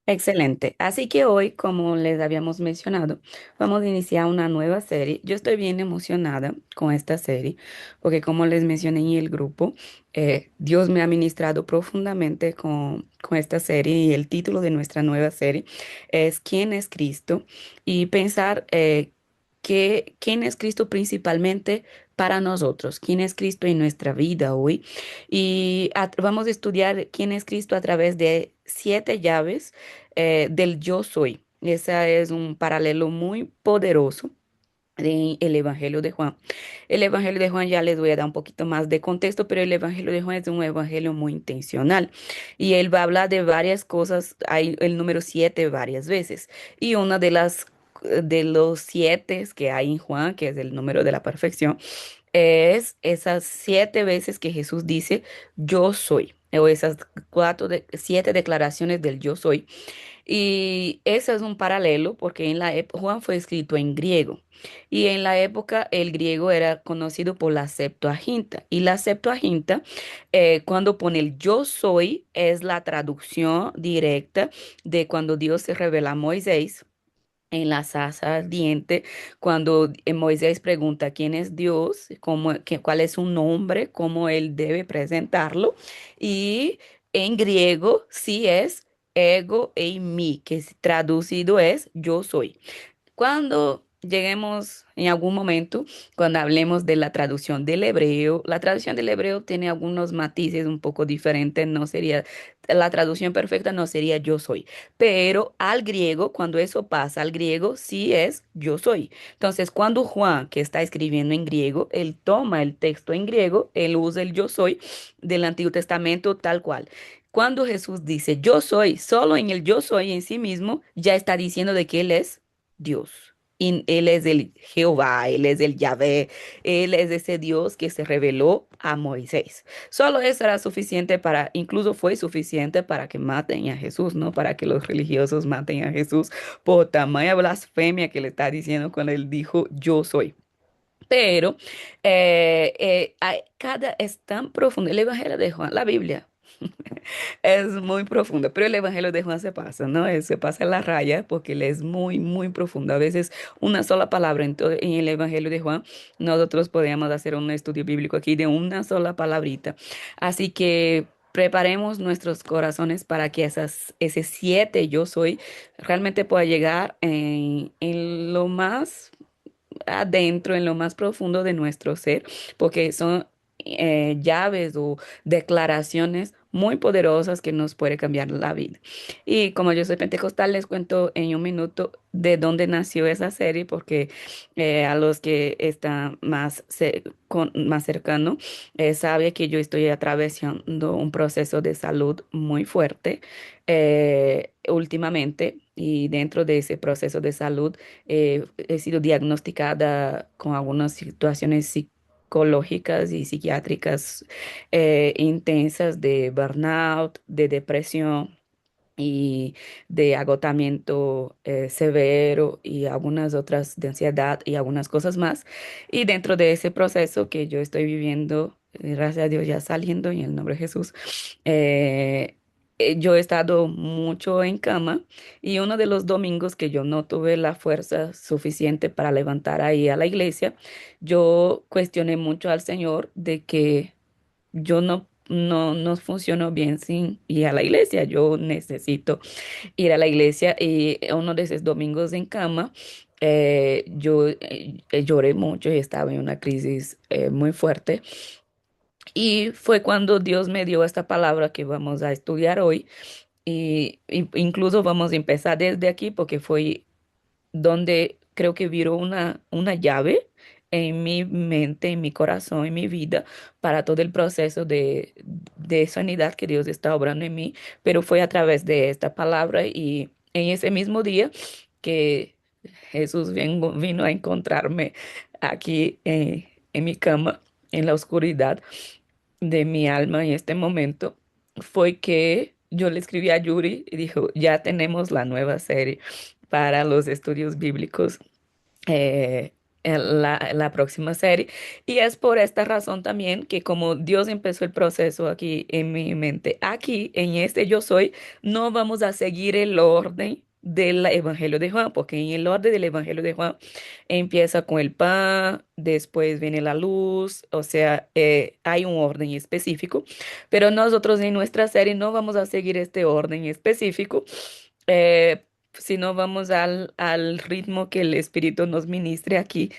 Excelente. Así que hoy, como les habíamos mencionado, vamos a iniciar una nueva serie. Yo estoy bien emocionada con esta serie porque, como les mencioné en el grupo, Dios me ha ministrado profundamente con esta serie y el título de nuestra nueva serie es ¿Quién es Cristo? Y pensar quién es Cristo principalmente para nosotros, quién es Cristo en nuestra vida hoy. Y vamos a estudiar quién es Cristo a través de 7 llaves del yo soy. Ese es un paralelo muy poderoso en el Evangelio de Juan. El Evangelio de Juan ya les voy a dar un poquito más de contexto, pero el Evangelio de Juan es un evangelio muy intencional y él va a hablar de varias cosas, hay el número 7 varias veces y una de los 7 que hay en Juan, que es el número de la perfección, es esas 7 veces que Jesús dice yo soy, o esas 7 declaraciones del yo soy. Y ese es un paralelo porque en la época Juan fue escrito en griego y en la época el griego era conocido por la Septuaginta y la Septuaginta cuando pone el yo soy es la traducción directa de cuando Dios se revela a Moisés en la zarza ardiente, cuando Moisés pregunta quién es Dios, cuál es su nombre, cómo él debe presentarlo, y en griego sí es ego eimi, que traducido es yo soy. Cuando lleguemos en algún momento, cuando hablemos de la traducción del hebreo tiene algunos matices un poco diferentes, no sería, la traducción perfecta no sería yo soy, pero al griego, cuando eso pasa al griego, sí es yo soy. Entonces, cuando Juan, que está escribiendo en griego, él toma el texto en griego, él usa el yo soy del Antiguo Testamento tal cual. Cuando Jesús dice yo soy, solo en el yo soy en sí mismo, ya está diciendo de que él es Dios. Y Él es el Jehová, Él es el Yahvé, Él es ese Dios que se reveló a Moisés. Solo eso era suficiente para, incluso fue suficiente para que maten a Jesús, ¿no? Para que los religiosos maten a Jesús por tamaña blasfemia que le está diciendo cuando él dijo, yo soy. Pero es tan profundo, el Evangelio de Juan, la Biblia. Es muy profundo, pero el Evangelio de Juan se pasa, ¿no? Se pasa la raya porque él es muy, muy profundo. A veces una sola palabra en el Evangelio de Juan, nosotros podríamos hacer un estudio bíblico aquí de una sola palabrita. Así que preparemos nuestros corazones para que ese 7 yo soy realmente pueda llegar en lo más adentro, en lo más profundo de nuestro ser, porque son llaves o declaraciones muy poderosas que nos puede cambiar la vida. Y como yo soy pentecostal, les cuento en un minuto de dónde nació esa serie, porque a los que están más cercano, sabe que yo estoy atravesando un proceso de salud muy fuerte últimamente, y dentro de ese proceso de salud, he sido diagnosticada con algunas situaciones psicológicas y psiquiátricas intensas de burnout, de depresión y de agotamiento severo y algunas otras de ansiedad y algunas cosas más. Y dentro de ese proceso que yo estoy viviendo, gracias a Dios ya saliendo en el nombre de Jesús, yo he estado mucho en cama y uno de los domingos que yo no tuve la fuerza suficiente para levantar ahí a la iglesia, yo cuestioné mucho al Señor de que yo no funciono bien sin ir a la iglesia. Yo necesito ir a la iglesia y uno de esos domingos en cama, yo lloré mucho y estaba en una crisis muy fuerte. Y fue cuando Dios me dio esta palabra que vamos a estudiar hoy. Y incluso vamos a empezar desde aquí porque fue donde creo que viró una llave en mi mente, en mi corazón, en mi vida, para todo el proceso de sanidad que Dios está obrando en mí, pero fue a través de esta palabra y en ese mismo día que Jesús vino a encontrarme aquí en mi cama, en la oscuridad de mi alma en este momento, fue que yo le escribí a Yuri y dijo, ya tenemos la nueva serie para los estudios bíblicos. eh, la próxima serie. Y es por esta razón también que como Dios empezó el proceso aquí en mi mente, aquí en este yo soy, no vamos a seguir el orden del Evangelio de Juan, porque en el orden del Evangelio de Juan empieza con el pan, después viene la luz, o sea, hay un orden específico, pero nosotros en nuestra serie no vamos a seguir este orden específico. eh, si no vamos al ritmo que el Espíritu nos ministre aquí,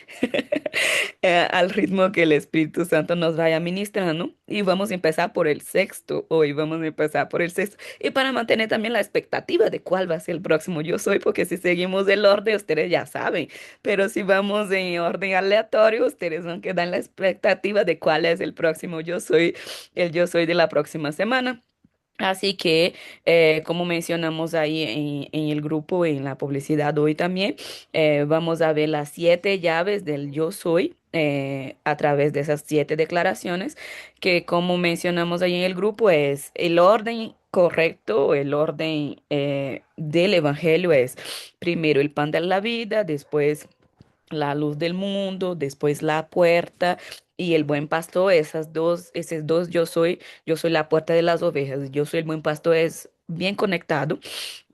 al ritmo que el Espíritu Santo nos vaya ministrando. Y vamos a empezar por el sexto, hoy vamos a empezar por el sexto. Y para mantener también la expectativa de cuál va a ser el próximo yo soy, porque si seguimos el orden, ustedes ya saben, pero si vamos en orden aleatorio, ustedes van a quedar en la expectativa de cuál es el próximo yo soy, el yo soy de la próxima semana. Así que, como mencionamos ahí en el grupo, en la publicidad hoy también, vamos a ver las 7 llaves del yo soy a través de esas 7 declaraciones, que como mencionamos ahí en el grupo es el orden correcto, el orden del evangelio es primero el pan de la vida, después la luz del mundo, después la puerta y el buen pastor, esos dos yo soy la puerta de las ovejas, yo soy el buen pastor, es bien conectado.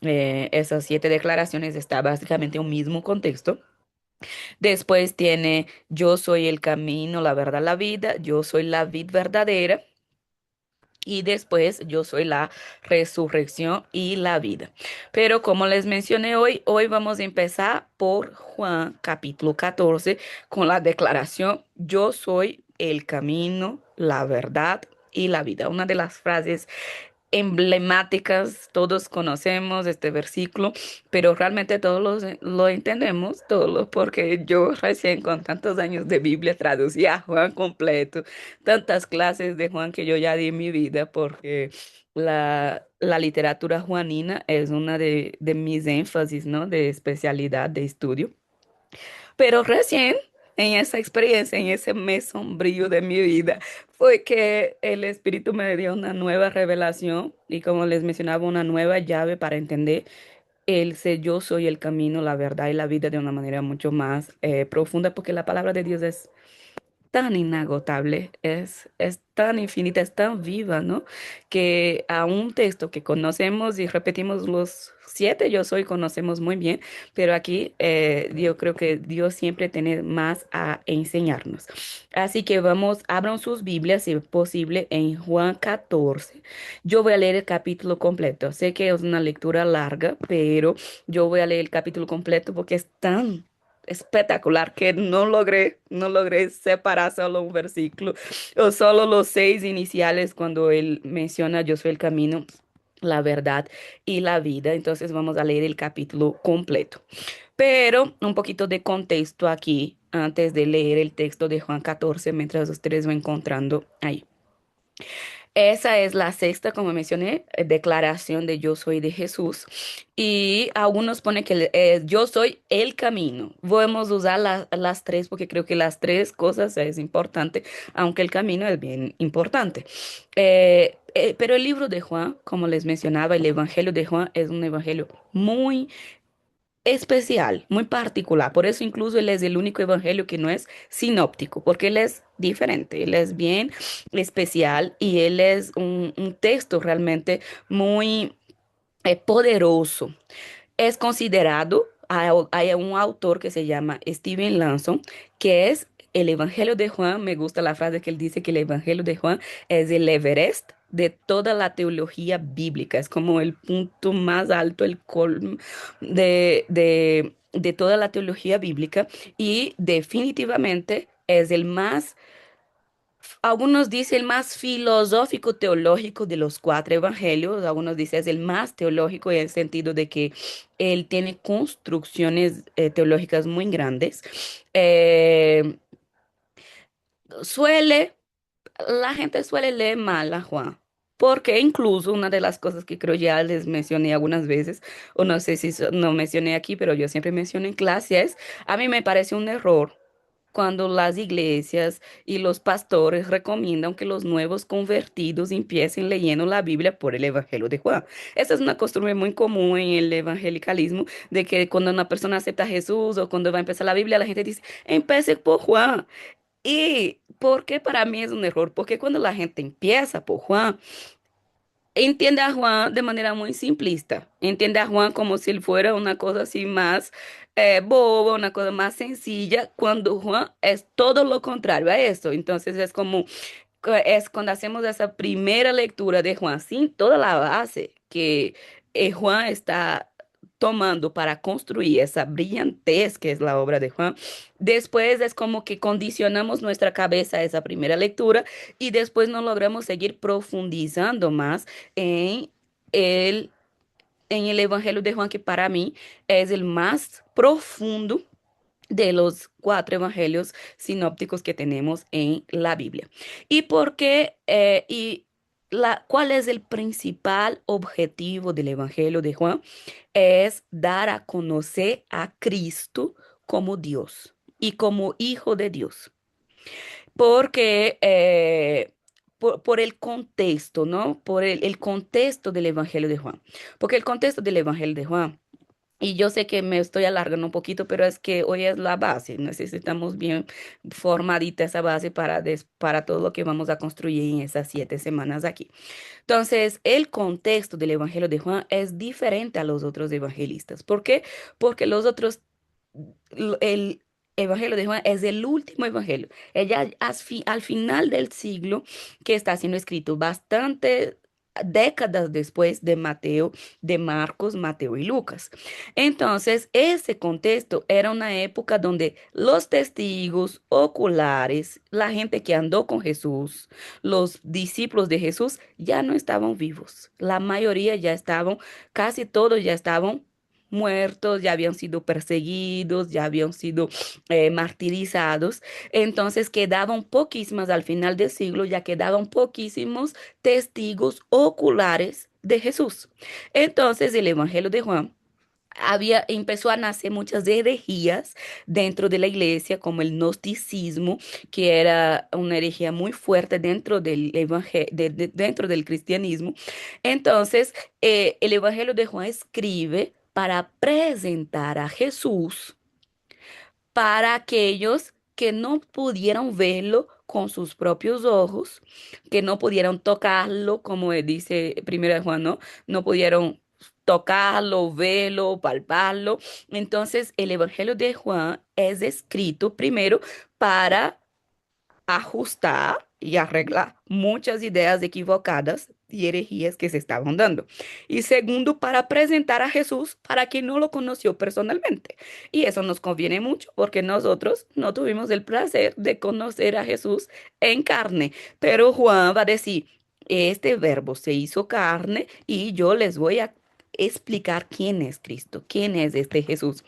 Esas 7 declaraciones está básicamente en un mismo contexto. Después tiene yo soy el camino, la verdad, la vida, yo soy la vid verdadera. Y después yo soy la resurrección y la vida. Pero como les mencioné hoy vamos a empezar por Juan capítulo 14 con la declaración, yo soy el camino, la verdad y la vida. Una de las frases emblemáticas, todos conocemos este versículo, pero realmente todos lo entendemos, porque yo recién con tantos años de Biblia traducí a Juan completo, tantas clases de Juan que yo ya di en mi vida, porque la literatura juanina es una de mis énfasis, ¿no? De especialidad, de estudio. Pero recién, en esa experiencia, en ese mes sombrío de mi vida, fue que el Espíritu me dio una nueva revelación y como les mencionaba, una nueva llave para entender el ser yo soy el camino, la verdad y la vida de una manera mucho más profunda, porque la palabra de Dios es tan inagotable, es tan infinita, es tan viva, ¿no? Que a un texto que conocemos y repetimos los 7, yo soy, conocemos muy bien, pero aquí yo creo que Dios siempre tiene más a enseñarnos. Así que vamos, abran sus Biblias, si es posible, en Juan 14. Yo voy a leer el capítulo completo. Sé que es una lectura larga, pero yo voy a leer el capítulo completo porque es tan espectacular que no logré separar solo un versículo o solo los 6 iniciales cuando él menciona yo soy el camino, la verdad y la vida. Entonces vamos a leer el capítulo completo. Pero un poquito de contexto aquí antes de leer el texto de Juan 14 mientras ustedes van encontrando ahí. Esa es la sexta, como mencioné, declaración de yo soy de Jesús. Y algunos ponen que yo soy el camino. Podemos usar las tres porque creo que las tres cosas es importante, aunque el camino es bien importante. Pero el libro de Juan, como les mencionaba, el Evangelio de Juan es un evangelio muy especial, muy particular. Por eso incluso él es el único evangelio que no es sinóptico, porque él es diferente, él es bien especial y él es un texto realmente muy poderoso. Es considerado, hay un autor que se llama Steven Lanson, que es el Evangelio de Juan. Me gusta la frase que él dice que el Evangelio de Juan es el Everest de toda la teología bíblica. Es como el punto más alto, el colmo de toda la teología bíblica y definitivamente es el más, algunos dicen el más filosófico teológico de los 4 evangelios, algunos dicen es el más teológico en el sentido de que él tiene construcciones teológicas muy grandes. Eh, suele, la gente suele leer mal a Juan, porque incluso una de las cosas que creo ya les mencioné algunas veces, o no sé si no mencioné aquí, pero yo siempre menciono en clase, es, a mí me parece un error cuando las iglesias y los pastores recomiendan que los nuevos convertidos empiecen leyendo la Biblia por el Evangelio de Juan. Esa es una costumbre muy común en el evangelicalismo, de que cuando una persona acepta a Jesús o cuando va a empezar la Biblia, la gente dice, empiece por Juan. ¿Y por qué para mí es un error? Porque cuando la gente empieza por Juan, entiende a Juan de manera muy simplista. Entiende a Juan como si él fuera una cosa así más boba, una cosa más sencilla, cuando Juan es todo lo contrario a eso. Entonces es como es cuando hacemos esa primera lectura de Juan, sin toda la base que Juan está tomando para construir esa brillantez que es la obra de Juan. Después es como que condicionamos nuestra cabeza a esa primera lectura y después no logramos seguir profundizando más en el, en el Evangelio de Juan, que para mí es el más profundo de los cuatro evangelios sinópticos que tenemos en la Biblia. ¿Y por qué? ¿Cuál es el principal objetivo del Evangelio de Juan? Es dar a conocer a Cristo como Dios y como Hijo de Dios. Porque por el contexto, ¿no? Por el contexto del Evangelio de Juan. Porque el contexto del Evangelio de Juan, y yo sé que me estoy alargando un poquito, pero es que hoy es la base. Necesitamos bien formadita esa base para todo lo que vamos a construir en esas 7 semanas aquí. Entonces, el contexto del Evangelio de Juan es diferente a los otros evangelistas. ¿Por qué? Porque los otros, el Evangelio de Juan es el último evangelio. Ella al final del siglo que está siendo escrito, bastante décadas después de Mateo, de Marcos, Mateo y Lucas. Entonces, ese contexto era una época donde los testigos oculares, la gente que andó con Jesús, los discípulos de Jesús, ya no estaban vivos. La mayoría ya estaban, casi todos ya estaban muertos, ya habían sido perseguidos, ya habían sido martirizados. Entonces quedaban poquísimas al final del siglo, ya quedaban poquísimos testigos oculares de Jesús. Entonces el Evangelio de Juan empezó a nacer muchas herejías dentro de la iglesia, como el gnosticismo, que era una herejía muy fuerte dentro del dentro del cristianismo. Entonces, el Evangelio de Juan escribe para presentar a Jesús para aquellos que no pudieron verlo con sus propios ojos, que no pudieron tocarlo, como dice Primera de Juan, ¿no? No pudieron tocarlo, verlo, palparlo. Entonces, el Evangelio de Juan es escrito primero para ajustar y arreglar muchas ideas equivocadas y herejías que se estaban dando. Y segundo, para presentar a Jesús para quien no lo conoció personalmente. Y eso nos conviene mucho porque nosotros no tuvimos el placer de conocer a Jesús en carne. Pero Juan va a decir, este verbo se hizo carne y yo les voy a explicar quién es Cristo, quién es este Jesús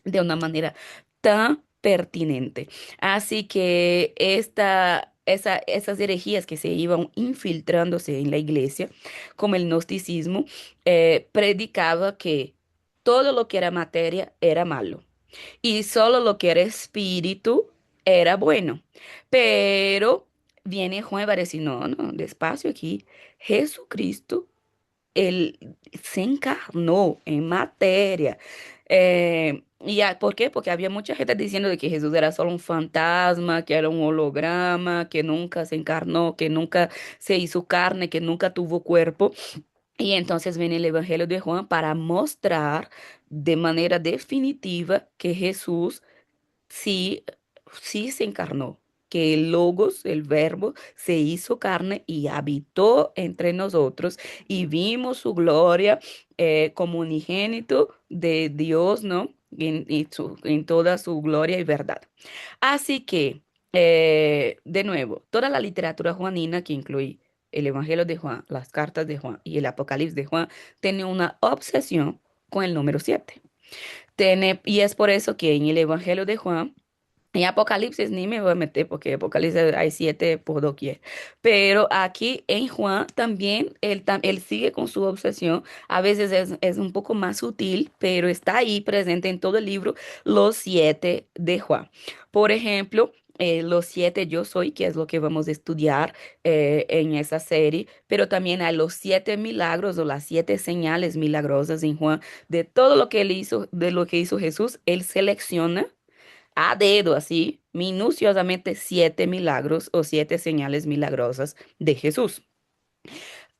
de una manera tan pertinente. Así que esas herejías que se iban infiltrándose en la iglesia, como el gnosticismo, predicaba que todo lo que era materia era malo y solo lo que era espíritu era bueno. Pero viene Juan y va a decir, no, no, despacio aquí, Jesucristo él se encarnó en materia. ¿Por qué? Porque había mucha gente diciendo de que Jesús era solo un fantasma, que era un holograma, que nunca se encarnó, que nunca se hizo carne, que nunca tuvo cuerpo. Y entonces viene el Evangelio de Juan para mostrar de manera definitiva que Jesús sí, sí se encarnó, que el Logos, el Verbo, se hizo carne y habitó entre nosotros y vimos su gloria como unigénito de Dios, ¿no? En toda su gloria y verdad. Así que, de nuevo, toda la literatura juanina que incluye el Evangelio de Juan, las cartas de Juan y el Apocalipsis de Juan, tiene una obsesión con el número 7. Y es por eso que en el Evangelio de Juan, En Apocalipsis ni me voy a meter porque Apocalipsis hay siete por doquier. Pero aquí en Juan también él sigue con su obsesión. A veces es un poco más sutil, pero está ahí presente en todo el libro los siete de Juan. Por ejemplo, los siete yo soy, que es lo que vamos a estudiar en esa serie, pero también hay los siete milagros o las siete señales milagrosas en Juan. De todo lo que él hizo, de lo que hizo Jesús, él selecciona a dedo, así, minuciosamente siete milagros o siete señales milagrosas de Jesús.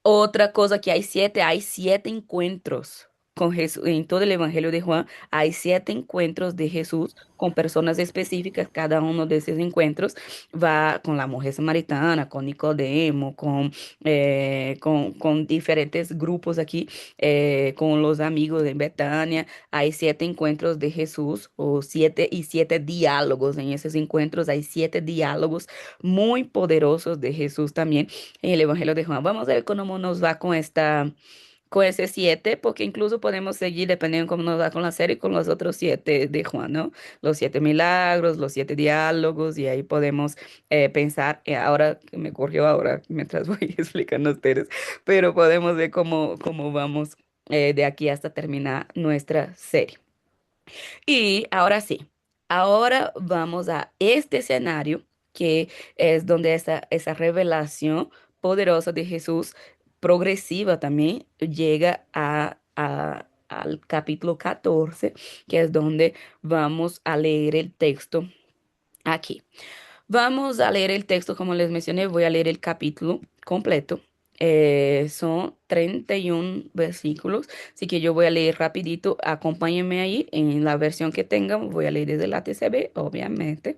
Otra cosa que hay siete encuentros con Jesús. En todo el Evangelio de Juan hay siete encuentros de Jesús con personas específicas. Cada uno de esos encuentros va con la mujer samaritana, con Nicodemo, con diferentes grupos aquí, con los amigos de Betania. Hay siete encuentros de Jesús o siete y siete diálogos. En esos encuentros hay siete diálogos muy poderosos de Jesús también en el Evangelio de Juan. Vamos a ver cómo nos va con con ese siete, porque incluso podemos seguir dependiendo de cómo nos va con la serie, con los otros siete de Juan, ¿no? Los siete milagros, los siete diálogos, y ahí podemos pensar, ahora que me corrió ahora, mientras voy explicando a ustedes, pero podemos ver cómo vamos de aquí hasta terminar nuestra serie. Y ahora sí, ahora vamos a este escenario que es donde esa revelación poderosa de Jesús, progresiva también, llega al capítulo 14, que es donde vamos a leer el texto aquí. Vamos a leer el texto, como les mencioné, voy a leer el capítulo completo. Son 31 versículos, así que yo voy a leer rapidito. Acompáñenme ahí en la versión que tengan. Voy a leer desde la TCB, obviamente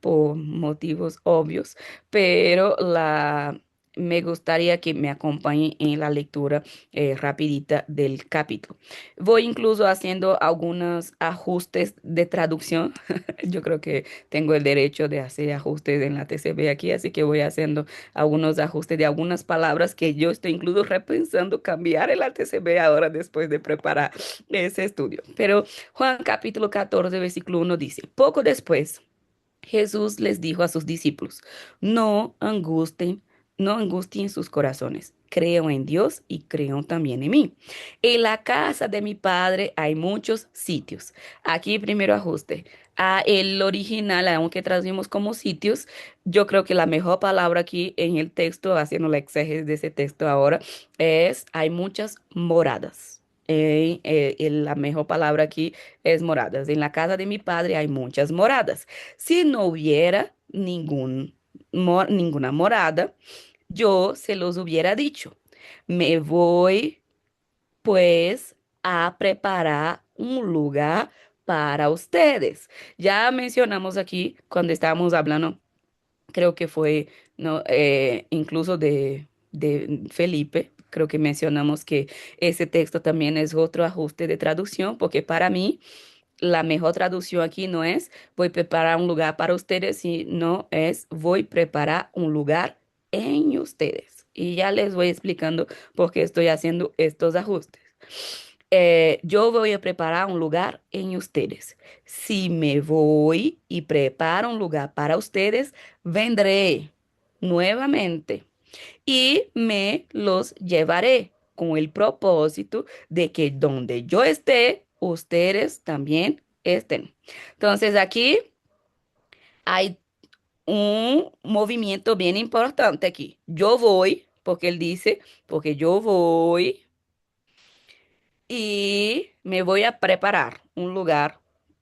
por motivos obvios, pero me gustaría que me acompañen en la lectura rapidita del capítulo. Voy incluso haciendo algunos ajustes de traducción. Yo creo que tengo el derecho de hacer ajustes en la TCB aquí, así que voy haciendo algunos ajustes de algunas palabras que yo estoy incluso repensando cambiar en la TCB ahora después de preparar ese estudio. Pero Juan capítulo 14, versículo 1 dice, poco después. Jesús les dijo a sus discípulos, no angustien sus corazones. Creo en Dios y creo también en mí. En la casa de mi padre hay muchos sitios. Aquí primero ajuste. A el original, aunque traducimos como sitios, yo creo que la mejor palabra aquí en el texto, haciendo la exégesis de ese texto ahora, es hay muchas moradas. La mejor palabra aquí es moradas. En la casa de mi padre hay muchas moradas. Si no hubiera ninguna morada, yo se los hubiera dicho. Me voy pues a preparar un lugar para ustedes. Ya mencionamos aquí cuando estábamos hablando, creo que fue, no, incluso de Felipe. Creo que mencionamos que ese texto también es otro ajuste de traducción, porque para mí la mejor traducción aquí no es voy a preparar un lugar para ustedes, sino es voy a preparar un lugar en ustedes. Y ya les voy explicando por qué estoy haciendo estos ajustes. Yo voy a preparar un lugar en ustedes. Si me voy y preparo un lugar para ustedes, vendré nuevamente y me los llevaré con el propósito de que donde yo esté, ustedes también estén. Entonces aquí hay un movimiento bien importante aquí. Yo voy, porque él dice, porque yo voy y me voy a preparar un lugar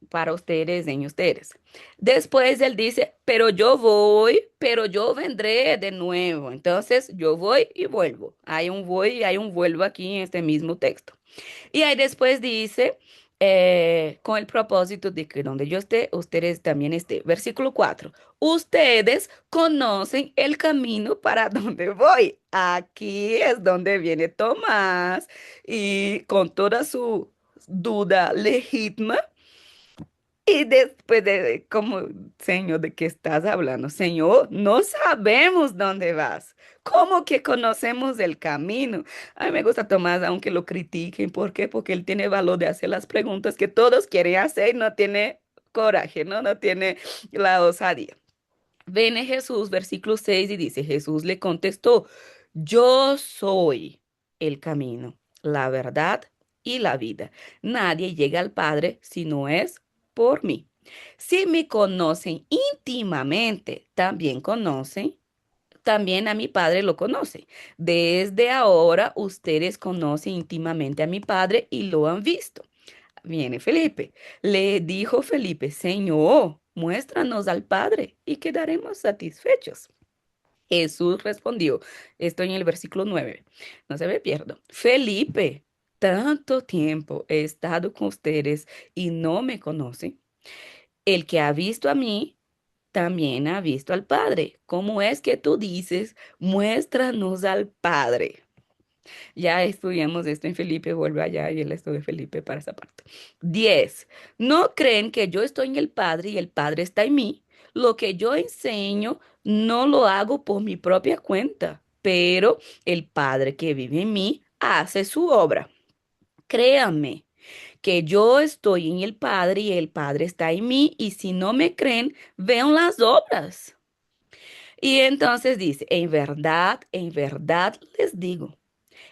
para ustedes en ustedes. Después él dice, pero yo voy, pero yo vendré de nuevo. Entonces yo voy y vuelvo. Hay un voy y hay un vuelvo aquí en este mismo texto. Y ahí después dice, con el propósito de que donde yo esté, ustedes también estén. Versículo 4. Ustedes conocen el camino para donde voy. Aquí es donde viene Tomás y con toda su duda legítima. Y después de, como, Señor, ¿de qué estás hablando? Señor, no sabemos dónde vas. ¿Cómo que conocemos el camino? A mí me gusta Tomás, aunque lo critiquen. ¿Por qué? Porque él tiene valor de hacer las preguntas que todos quieren hacer y no tiene coraje, ¿no? No tiene la osadía. Viene Jesús, versículo 6 y dice, Jesús le contestó, yo soy el camino, la verdad y la vida. Nadie llega al Padre si no es por mí. Si me conocen íntimamente, también a mi Padre lo conocen. Desde ahora ustedes conocen íntimamente a mi Padre y lo han visto. Viene Felipe. Le dijo Felipe, Señor, muéstranos al Padre y quedaremos satisfechos. Jesús respondió, estoy en el versículo 9. No se me pierdo. Felipe, tanto tiempo he estado con ustedes y no me conocen. El que ha visto a mí, también ha visto al Padre. ¿Cómo es que tú dices, muéstranos al Padre? Ya estudiamos esto en Felipe, vuelve allá y él estudia Felipe para esa parte. 10. ¿No creen que yo estoy en el Padre y el Padre está en mí? Lo que yo enseño no lo hago por mi propia cuenta, pero el Padre que vive en mí hace su obra. Créanme que yo estoy en el Padre y el Padre está en mí, y si no me creen, vean las obras. Y entonces dice, en verdad les digo.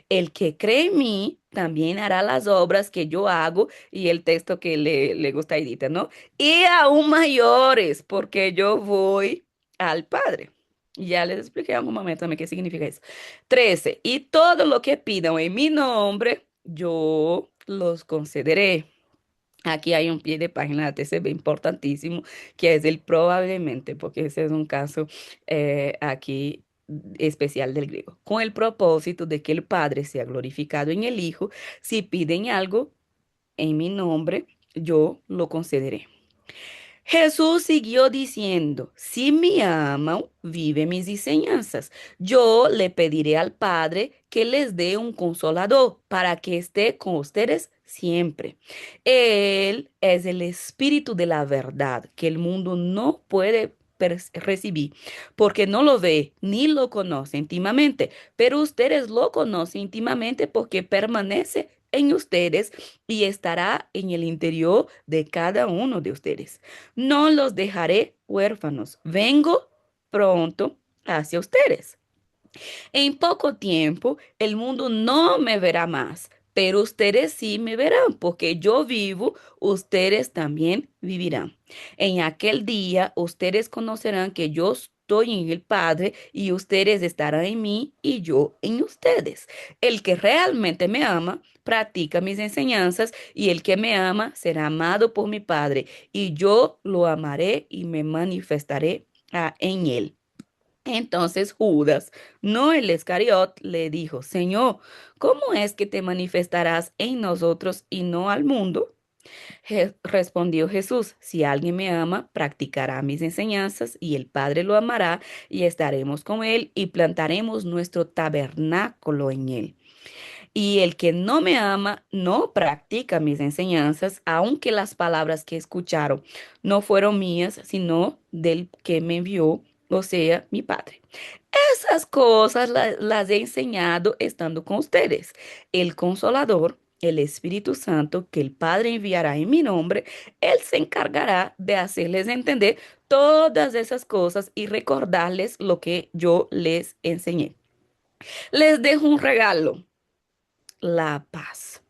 El que cree en mí también hará las obras que yo hago, y el texto que le gusta a Edita, ¿no? Y aún mayores, porque yo voy al Padre. Y ya les expliqué un momento también qué significa eso. 13. Y todo lo que pidan en mi nombre, yo los concederé. Aquí hay un pie de página de TCB importantísimo, que es el probablemente, porque ese es un caso aquí especial del griego, con el propósito de que el Padre sea glorificado en el Hijo. Si piden algo en mi nombre, yo lo concederé. Jesús siguió diciendo, si me aman, vive mis enseñanzas. Yo le pediré al Padre que les dé un consolador para que esté con ustedes siempre. Él es el Espíritu de la verdad que el mundo no puede recibir porque no lo ve ni lo conoce íntimamente, pero ustedes lo conocen íntimamente porque permanece en ustedes y estará en el interior de cada uno de ustedes. No los dejaré huérfanos. Vengo pronto hacia ustedes. En poco tiempo el mundo no me verá más, pero ustedes sí me verán, porque yo vivo, ustedes también vivirán. En aquel día ustedes conocerán que yo estoy en el Padre y ustedes estarán en mí y yo en ustedes. El que realmente me ama practica mis enseñanzas, y el que me ama será amado por mi Padre, y yo lo amaré y me manifestaré en él. Entonces Judas, no el Iscariot, le dijo, Señor, ¿cómo es que te manifestarás en nosotros y no al mundo? Respondió Jesús, si alguien me ama, practicará mis enseñanzas, y el Padre lo amará, y estaremos con él y plantaremos nuestro tabernáculo en él. Y el que no me ama no practica mis enseñanzas, aunque las palabras que escucharon no fueron mías, sino del que me envió, o sea, mi Padre. Esas cosas las he enseñado estando con ustedes. El Consolador, el Espíritu Santo, que el Padre enviará en mi nombre, Él se encargará de hacerles entender todas esas cosas y recordarles lo que yo les enseñé. Les dejo un regalo, la paz,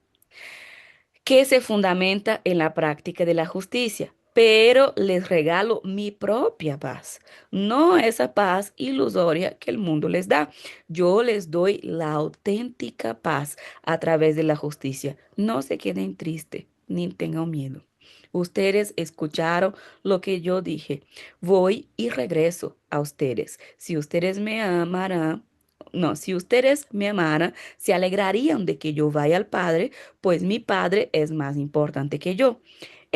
que se fundamenta en la práctica de la justicia. Pero les regalo mi propia paz, no esa paz ilusoria que el mundo les da. Yo les doy la auténtica paz a través de la justicia. No se queden tristes ni tengan miedo. Ustedes escucharon lo que yo dije. Voy y regreso a ustedes. Si ustedes me amarán, no, si ustedes me amaran, se alegrarían de que yo vaya al Padre, pues mi Padre es más importante que yo.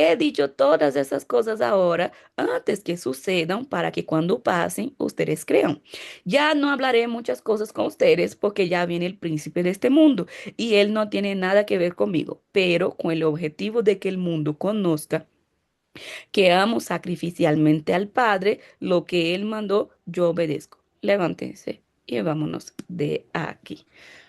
He dicho todas esas cosas ahora antes que sucedan, para que cuando pasen ustedes crean. Ya no hablaré muchas cosas con ustedes porque ya viene el príncipe de este mundo y él no tiene nada que ver conmigo, pero con el objetivo de que el mundo conozca que amo sacrificialmente al Padre, lo que él mandó, yo obedezco. Levántense y vámonos de aquí.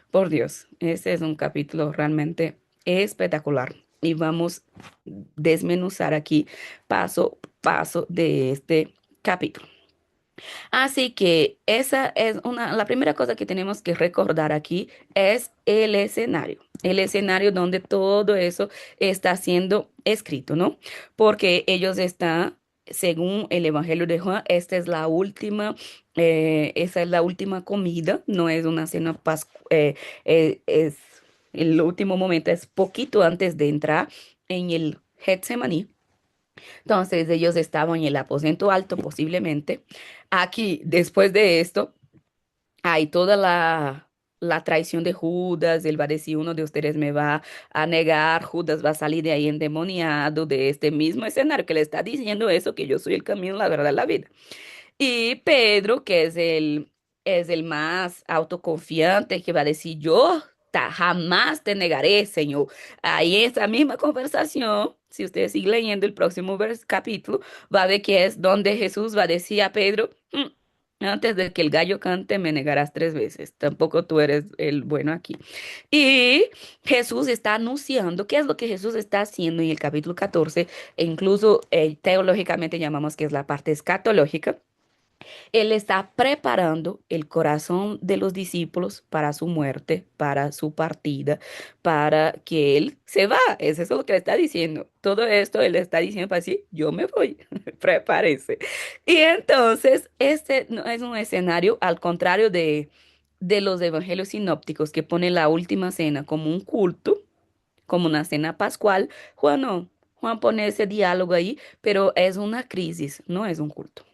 Por Dios, ese es un capítulo realmente espectacular. y vamos a desmenuzar aquí paso a paso de este capítulo. Así que esa es la primera cosa que tenemos que recordar aquí es el escenario donde todo eso está siendo escrito, ¿no? Porque ellos están, según el Evangelio de Juan, esa es la última comida, no es una cena es el último momento, es poquito antes de entrar en el Getsemaní. Entonces ellos estaban en el aposento alto posiblemente. Aquí, después de esto, hay toda la traición de Judas. Él va a decir, uno de ustedes me va a negar. Judas va a salir de ahí endemoniado de este mismo escenario que le está diciendo eso, que yo soy el camino, la verdad, la vida. Y Pedro, que es el más autoconfiante, que va a decir, yo jamás te negaré, Señor. Ahí esa misma conversación, si ustedes siguen leyendo el próximo capítulo, va a ver que es donde Jesús va a decir a Pedro, antes de que el gallo cante, me negarás 3 veces. Tampoco tú eres el bueno aquí. Y Jesús está anunciando, ¿qué es lo que Jesús está haciendo en el capítulo 14? E incluso teológicamente llamamos que es la parte escatológica. Él está preparando el corazón de los discípulos para su muerte, para su partida, para que Él se va. Es eso lo que le está diciendo. Todo esto Él le está diciendo para decir, yo me voy, prepárese. Y entonces, este no es un escenario al contrario de los evangelios sinópticos que ponen la última cena como un culto, como una cena pascual. Juan no. Juan pone ese diálogo ahí, pero es una crisis, no es un culto.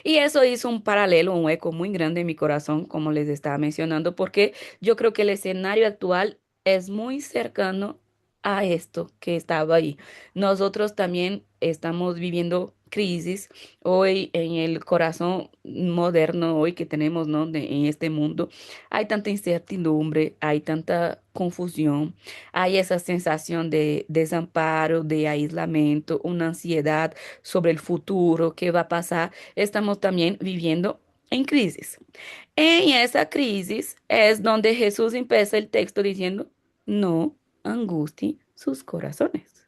Y eso hizo un paralelo, un eco muy grande en mi corazón, como les estaba mencionando, porque yo creo que el escenario actual es muy cercano a esto que estaba ahí. Nosotros también estamos viviendo crisis hoy en el corazón moderno, hoy que tenemos, ¿no? En este mundo. Hay tanta incertidumbre, hay tanta confusión, hay esa sensación de desamparo, de aislamiento, una ansiedad sobre el futuro, qué va a pasar. Estamos también viviendo en crisis. En esa crisis es donde Jesús empieza el texto diciendo, no angustien sus corazones.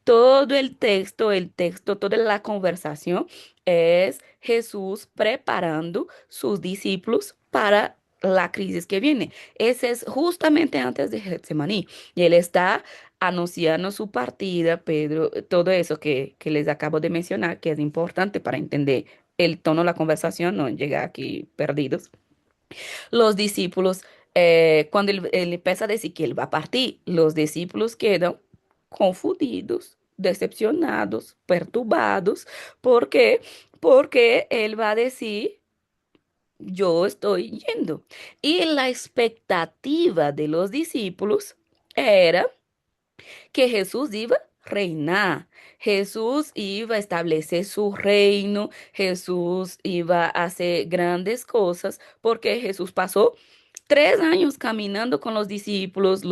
Todo el texto, toda la conversación es Jesús preparando sus discípulos para la crisis que viene. Ese es justamente antes de Getsemaní. Y él está anunciando su partida, Pedro, todo eso que les acabo de mencionar, que es importante para entender el tono de la conversación, no llega aquí perdidos. Los discípulos, cuando él empieza a decir que él va a partir, los discípulos quedan confundidos, decepcionados, perturbados. ¿Por qué? Porque él va a decir, yo estoy yendo. Y la expectativa de los discípulos era que Jesús iba a reinar. Jesús iba a establecer su reino, Jesús iba a hacer grandes cosas, porque Jesús pasó 3 años caminando con los discípulos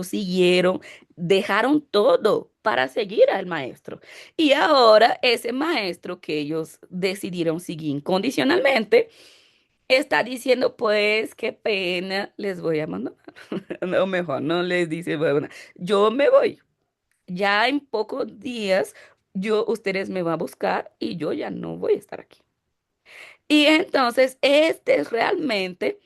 siguieron, dejaron todo para seguir al maestro. Y ahora ese maestro que ellos decidieron seguir incondicionalmente, está diciendo, pues, qué pena, les voy a mandar. No, mejor, no les dice, bueno, yo me voy. Ya en pocos días, ustedes me van a buscar y yo ya no voy a estar aquí. Y entonces, este es realmente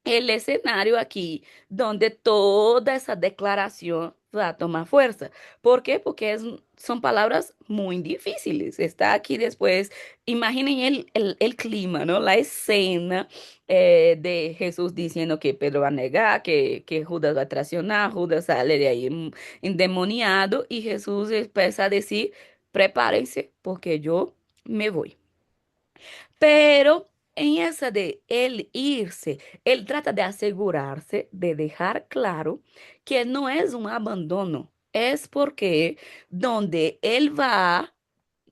el escenario aquí donde toda esa declaración va a tomar fuerza. ¿Por qué? Porque son palabras muy difíciles. Está aquí después, imaginen el clima, ¿no? La escena de Jesús diciendo que Pedro va a negar, que Judas va a traicionar, Judas sale de ahí endemoniado y Jesús empieza a decir, prepárense porque yo me voy. Pero en esa de él irse, él trata de asegurarse, de dejar claro que no es un abandono, es porque donde él va,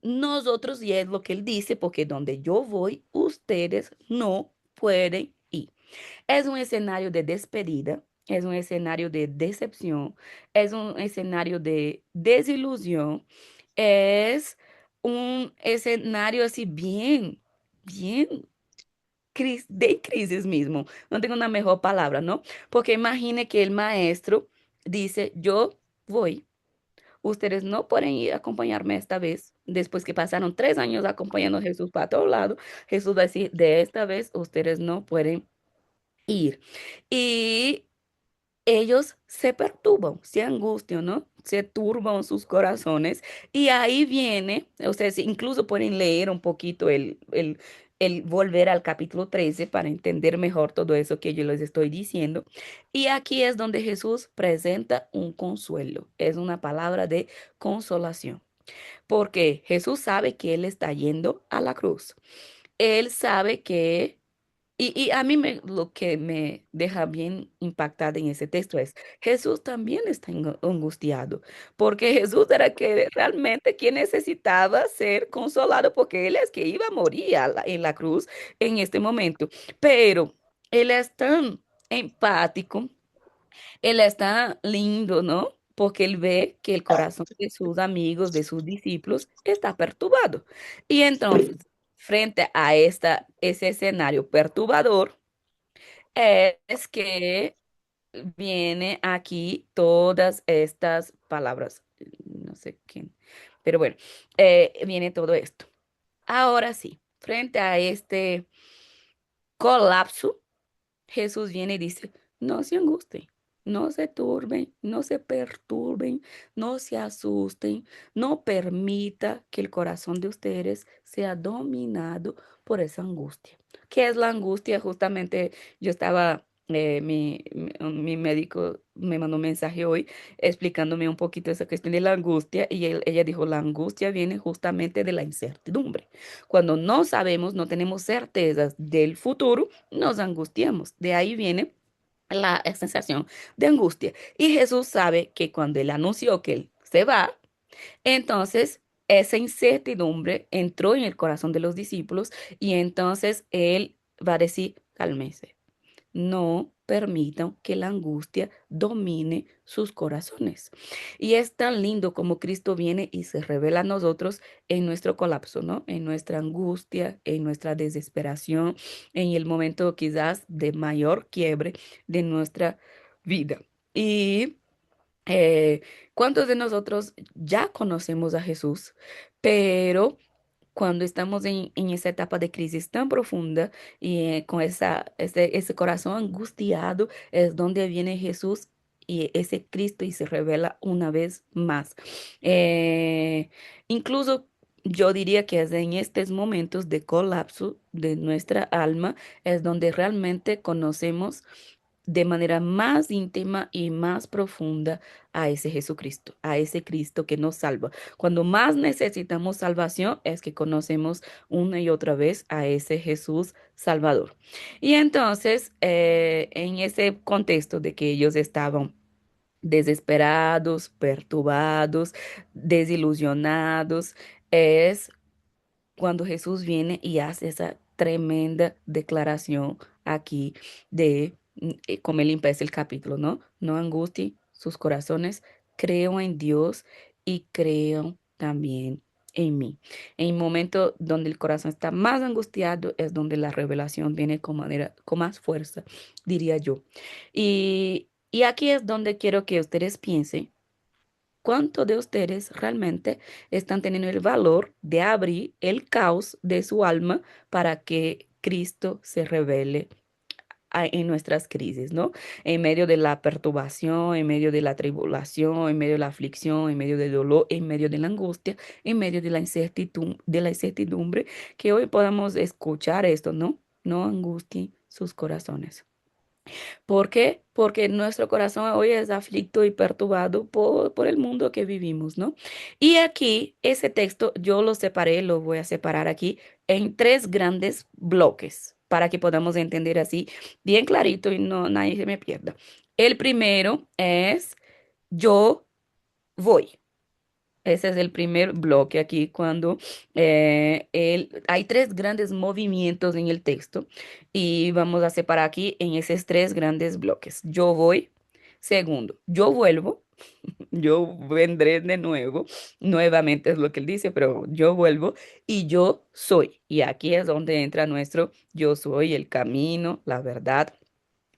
nosotros, y es lo que él dice, porque donde yo voy, ustedes no pueden ir. Es un escenario de despedida, es un escenario de decepción, es un escenario de desilusión, es un escenario así bien de crisis mismo. No tengo una mejor palabra, ¿no? Porque imagine que el maestro dice, yo voy. ustedes no pueden ir a acompañarme esta vez. Después que pasaron 3 años acompañando a Jesús para todo lado, Jesús va a decir, de esta vez ustedes no pueden ir. Y ellos se perturban, se angustian, ¿no? Se turban sus corazones. Y ahí viene, ustedes incluso pueden leer un poquito el volver al capítulo 13 para entender mejor todo eso que yo les estoy diciendo. Y aquí es donde Jesús presenta un consuelo. Es una palabra de consolación. Porque Jesús sabe que Él está yendo a la cruz. Él sabe que y a mí lo que me deja bien impactada en ese texto es, Jesús también está angustiado, porque Jesús era que realmente quien necesitaba ser consolado, porque Él es que iba a morir en la cruz en este momento. Pero Él es tan empático, Él es tan lindo, ¿no? Porque Él ve que el corazón de sus amigos, de sus discípulos, está perturbado. Y entonces, frente a ese escenario perturbador, es que viene aquí todas estas palabras. No sé quién, pero bueno, viene todo esto. Ahora sí, frente a este colapso, Jesús viene y dice, no se angustien, no se turben, no se perturben, no se asusten, no permita que el corazón de ustedes sea dominado por esa angustia. ¿Qué es la angustia? Justamente yo estaba, mi médico me mandó un mensaje hoy explicándome un poquito esa cuestión de la angustia y ella dijo, la angustia viene justamente de la incertidumbre. Cuando no sabemos, no tenemos certezas del futuro, nos angustiamos. De ahí viene la sensación de angustia. Y Jesús sabe que cuando él anunció que él se va, entonces esa incertidumbre entró en el corazón de los discípulos y entonces él va a decir, cálmese, no permitan que la angustia domine sus corazones. Y es tan lindo como Cristo viene y se revela a nosotros en nuestro colapso, ¿no? En nuestra angustia, en nuestra desesperación, en el momento quizás de mayor quiebre de nuestra vida. Y ¿cuántos de nosotros ya conocemos a Jesús, pero cuando estamos en esa etapa de crisis tan profunda y con ese corazón angustiado, es donde viene Jesús y ese Cristo y se revela una vez más? Eh, Incluso yo diría que es en estos momentos de colapso de nuestra alma, es donde realmente conocemos de manera más íntima y más profunda a ese Jesucristo, a ese Cristo que nos salva. Cuando más necesitamos salvación es que conocemos una y otra vez a ese Jesús Salvador. Y entonces, en ese contexto de que ellos estaban desesperados, perturbados, desilusionados, es cuando Jesús viene y hace esa tremenda declaración aquí de como él empieza el capítulo, ¿no? No angustien sus corazones, creo en Dios y creo también en mí. En el momento donde el corazón está más angustiado es donde la revelación viene con más fuerza, diría yo. Y aquí es donde quiero que ustedes piensen. ¿Cuántos de ustedes realmente están teniendo el valor de abrir el caos de su alma para que Cristo se revele en nuestras crisis, ¿no? En medio de la perturbación, en medio de la tribulación, en medio de la aflicción, en medio del dolor, en medio de la angustia, en medio de la incertidumbre, que hoy podamos escuchar esto, ¿no? No angustien sus corazones. ¿Por qué? Porque nuestro corazón hoy es aflicto y perturbado por el mundo que vivimos, ¿no? Y aquí, ese texto, yo lo separé, lo voy a separar aquí en tres grandes bloques para que podamos entender así bien clarito y no nadie se me pierda. El primero es yo voy. Ese es el primer bloque aquí cuando hay tres grandes movimientos en el texto y vamos a separar aquí en esos tres grandes bloques. Yo voy. Segundo, yo vuelvo. Yo vendré de nuevo. Nuevamente es lo que él dice, pero yo vuelvo y yo soy. Y aquí es donde entra nuestro yo soy el camino, la verdad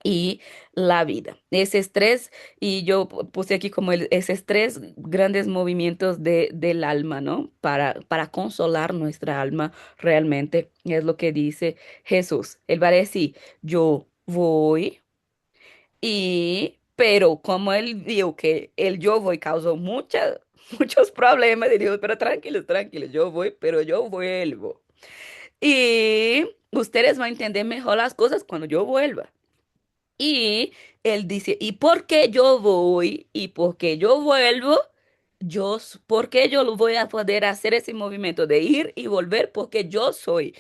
y la vida. Ese estrés, y yo puse aquí como ese estrés, grandes movimientos del alma, ¿no? Para consolar nuestra alma realmente, es lo que dice Jesús. Él va a decir, yo voy. Pero como él vio que el yo voy causó muchos problemas, y dijo, pero tranquilos, tranquilos, yo voy, pero yo vuelvo. Y ustedes van a entender mejor las cosas cuando yo vuelva. Y él dice, ¿y por qué yo voy? ¿Y por qué yo vuelvo? ¿Por qué yo lo voy a poder hacer ese movimiento de ir y volver? Porque yo soy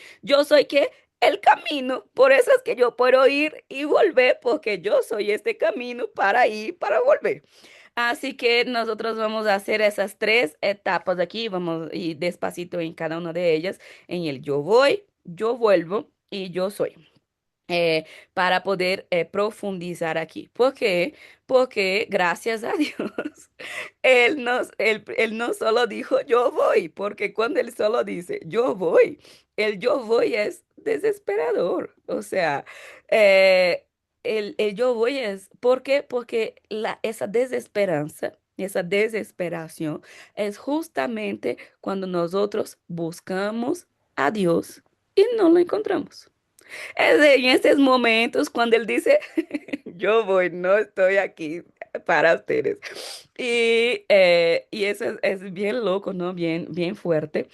que el camino. Por eso es que yo puedo ir y volver, porque yo soy este camino para ir, para volver. Así que nosotros vamos a hacer esas tres etapas aquí, vamos a ir despacito en cada una de ellas, en el yo voy, yo vuelvo y yo soy, para poder profundizar aquí. ¿Por qué? Porque gracias a Dios, él no solo dijo yo voy, porque cuando él solo dice yo voy, el yo voy es desesperador. O sea, eh, el yo voy es, ¿por qué? Porque esa desesperanza, esa desesperación es justamente cuando nosotros buscamos a Dios y no lo encontramos. En estos momentos cuando él dice, yo voy, no estoy aquí para ustedes. Y eso es bien loco, ¿no? Bien fuerte,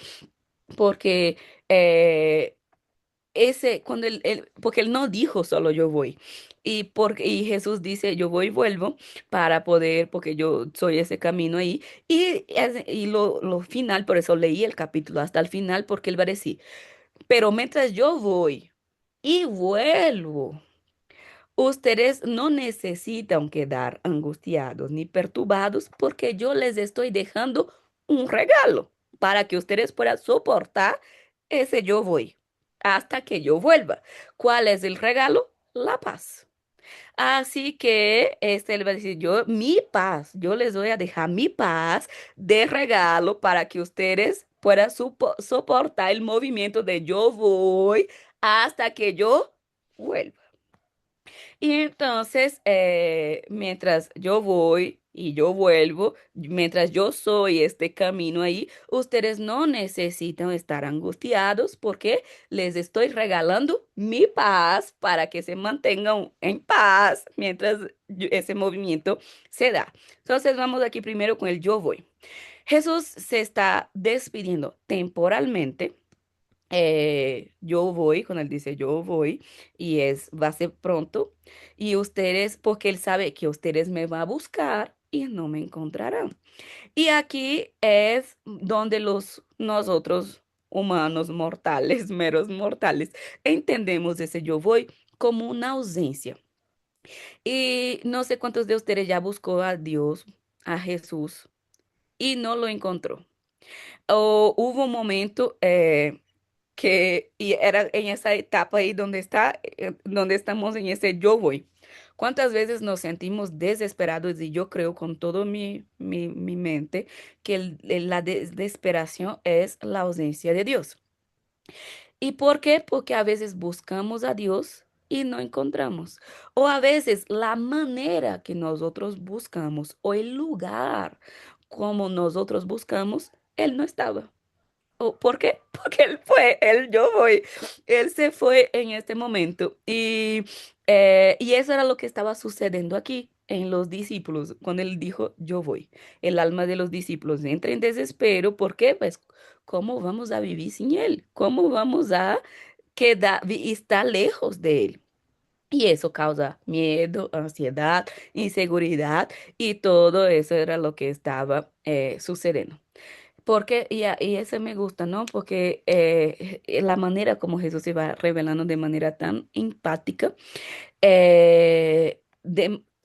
porque eh, cuando porque él no dijo solo yo voy. Y Jesús dice, yo voy y vuelvo para poder, porque yo soy ese camino ahí. Y lo final, por eso leí el capítulo hasta el final, porque él va a decir, pero mientras yo voy y vuelvo, ustedes no necesitan quedar angustiados ni perturbados porque yo les estoy dejando un regalo para que ustedes puedan soportar ese yo voy hasta que yo vuelva. ¿Cuál es el regalo? La paz. Así que él va a decir, mi paz, yo les voy a dejar mi paz de regalo para que ustedes puedan soportar el movimiento de yo voy hasta que yo vuelva. Y entonces, mientras yo voy y yo vuelvo, mientras yo soy este camino ahí, ustedes no necesitan estar angustiados porque les estoy regalando mi paz para que se mantengan en paz mientras ese movimiento se da. Entonces, vamos aquí primero con el yo voy. Jesús se está despidiendo temporalmente. Yo voy, cuando él dice yo voy, va a ser pronto, y ustedes, porque él sabe que ustedes me van a buscar y no me encontrarán. Y aquí es donde nosotros, humanos mortales, meros mortales, entendemos ese yo voy como una ausencia. Y no sé cuántos de ustedes ya buscó a Dios, a Jesús, y no lo encontró. O hubo un momento, y era en esa etapa ahí donde estamos en ese yo voy. ¿Cuántas veces nos sentimos desesperados? Y yo creo con todo mi mente que la desesperación es la ausencia de Dios. ¿Y por qué? Porque a veces buscamos a Dios y no encontramos. O a veces la manera que nosotros buscamos o el lugar como nosotros buscamos, Él no estaba. ¿Por qué? Porque yo voy, él se fue en este momento y eso era lo que estaba sucediendo aquí en los discípulos, cuando él dijo, yo voy. El alma de los discípulos entra en desespero, ¿por qué? Pues, ¿cómo vamos a vivir sin él? ¿Cómo vamos a estar lejos de él? Y eso causa miedo, ansiedad, inseguridad y todo eso era lo que estaba sucediendo. Y ese me gusta, ¿no? Porque la manera como Jesús se va revelando de manera tan empática,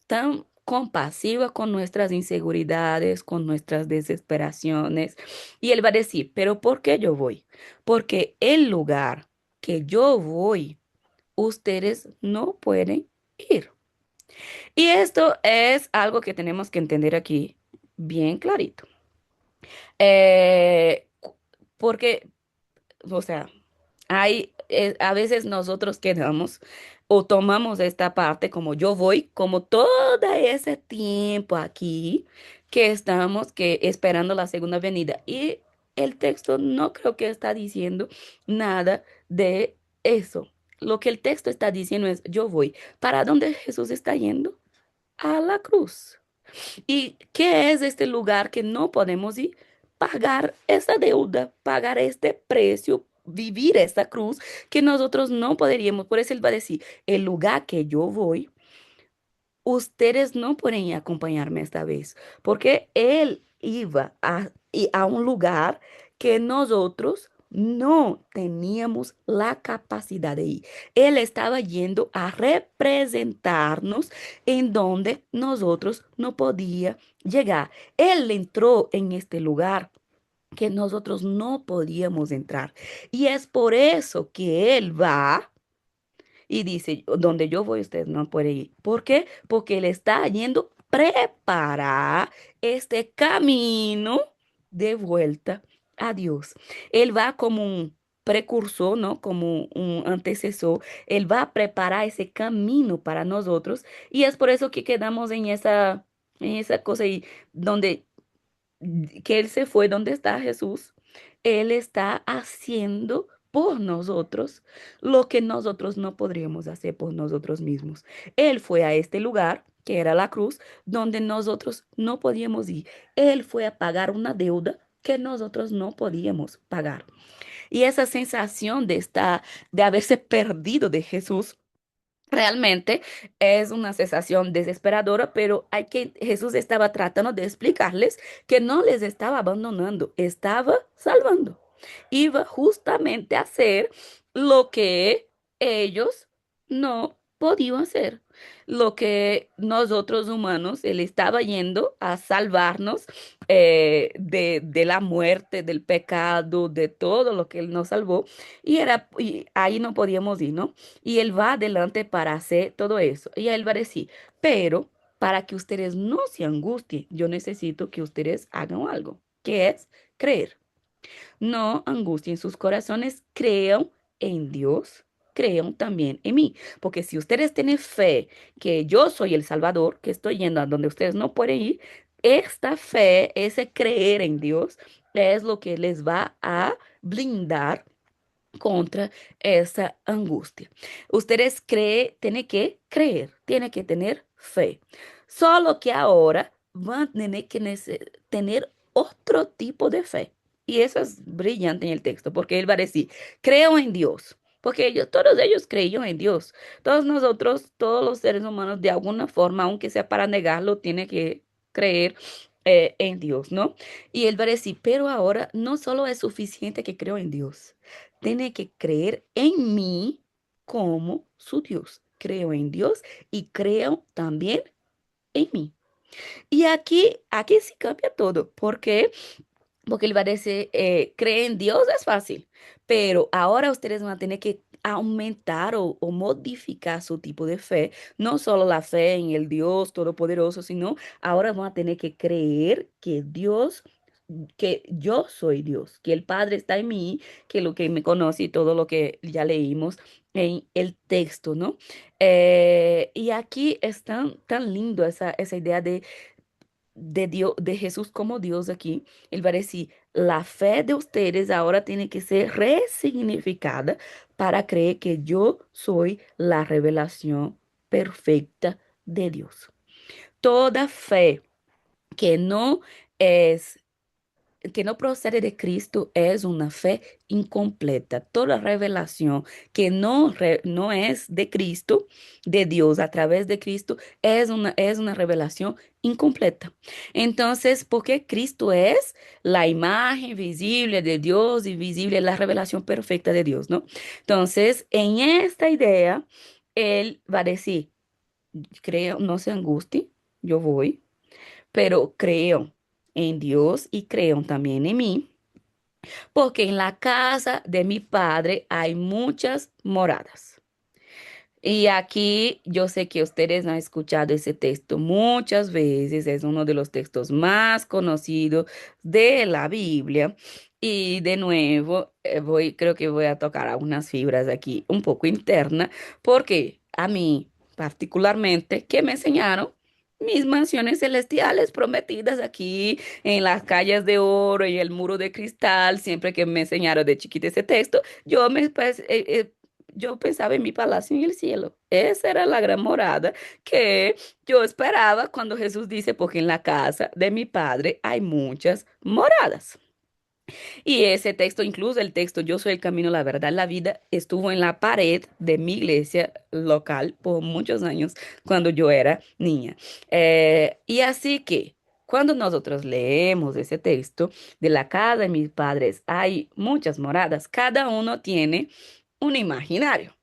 tan compasiva con nuestras inseguridades, con nuestras desesperaciones. Y Él va a decir, pero ¿por qué yo voy? Porque el lugar que yo voy, ustedes no pueden ir. Y esto es algo que tenemos que entender aquí bien clarito. Eh, cu- porque, o sea, hay, a veces nosotros quedamos o tomamos esta parte como yo voy, como todo ese tiempo aquí que estamos que esperando la segunda venida. Y el texto no creo que está diciendo nada de eso. Lo que el texto está diciendo es yo voy. ¿Para dónde Jesús está yendo? A la cruz. ¿Y qué es este lugar que no podemos ir? Pagar esa deuda, pagar este precio, vivir esta cruz que nosotros no podríamos. Por eso él va a decir, el lugar que yo voy, ustedes no pueden acompañarme esta vez, porque él iba a un lugar que nosotros no teníamos la capacidad de ir. Él estaba yendo a representarnos en donde nosotros no podía llegar. Él entró en este lugar que nosotros no podíamos entrar. Y es por eso que él va y dice, donde yo voy, usted no puede ir. ¿Por qué? Porque él está yendo preparar este camino de vuelta a Dios. Él va como un precursor, ¿no? Como un antecesor. Él va a preparar ese camino para nosotros. Y es por eso que quedamos en esa cosa y donde que Él se fue, donde está Jesús, Él está haciendo por nosotros lo que nosotros no podríamos hacer por nosotros mismos. Él fue a este lugar, que era la cruz, donde nosotros no podíamos ir. Él fue a pagar una deuda que nosotros no podíamos pagar. Y esa sensación de haberse perdido de Jesús, realmente es una sensación desesperadora, pero Jesús estaba tratando de explicarles que no les estaba abandonando, estaba salvando. Iba justamente a hacer lo que ellos no podían hacer, lo que nosotros humanos, Él estaba yendo a salvarnos de la muerte, del pecado, de todo lo que Él nos salvó, y ahí no podíamos ir, ¿no? Y Él va adelante para hacer todo eso. Y Él va a decir, pero para que ustedes no se angustien, yo necesito que ustedes hagan algo, que es creer. No angustien sus corazones, crean en Dios, crean también en mí. Porque si ustedes tienen fe que yo soy el Salvador, que estoy yendo a donde ustedes no pueden ir, esta fe, ese creer en Dios, es lo que les va a blindar contra esa angustia. Ustedes tienen que creer, tienen que tener fe. Solo que ahora van a tener que tener otro tipo de fe. Y eso es brillante en el texto, porque él va a decir, creo en Dios. Porque todos ellos creían en Dios. Todos nosotros, todos los seres humanos, de alguna forma, aunque sea para negarlo, tiene que creer en Dios, ¿no? Y él va a decir, pero ahora no solo es suficiente que creo en Dios, tiene que creer en mí como su Dios. Creo en Dios y creo también en mí. Y aquí sí cambia todo. ¿Por qué? Porque él va a decir, cree en Dios es fácil, pero ahora ustedes van a tener que aumentar o modificar su tipo de fe, no solo la fe en el Dios Todopoderoso, sino ahora van a tener que creer que yo soy Dios, que el Padre está en mí, que lo que me conoce y todo lo que ya leímos en el texto, ¿no? Y aquí es tan lindo esa idea de Dios, de Jesús como Dios aquí. Él va a decir, la fe de ustedes ahora tiene que ser resignificada para creer que yo soy la revelación perfecta de Dios. Toda fe que no es que no procede de Cristo es una fe incompleta. Toda revelación que no es de Cristo, de Dios a través de Cristo, es una revelación incompleta. Entonces, porque Cristo es la imagen visible de Dios y visible la revelación perfecta de Dios, ¿no? Entonces, en esta idea, Él va a decir, creo, no se angustie, yo voy, pero creo en Dios y creo también en mí, porque en la casa de mi padre hay muchas moradas. Y aquí yo sé que ustedes han escuchado ese texto muchas veces, es uno de los textos más conocidos de la Biblia. Y de nuevo, creo que voy a tocar algunas fibras aquí un poco internas, porque a mí particularmente, que me enseñaron mis mansiones celestiales prometidas aquí en las calles de oro y el muro de cristal, siempre que me enseñaron de chiquita ese texto, yo pensaba en mi palacio en el cielo. Esa era la gran morada que yo esperaba cuando Jesús dice, porque en la casa de mi padre hay muchas moradas. Y ese texto, incluso el texto Yo soy el camino, la verdad, la vida, estuvo en la pared de mi iglesia local por muchos años cuando yo era niña. Y así que cuando nosotros leemos ese texto de la casa de mis padres, hay muchas moradas, cada uno tiene un imaginario.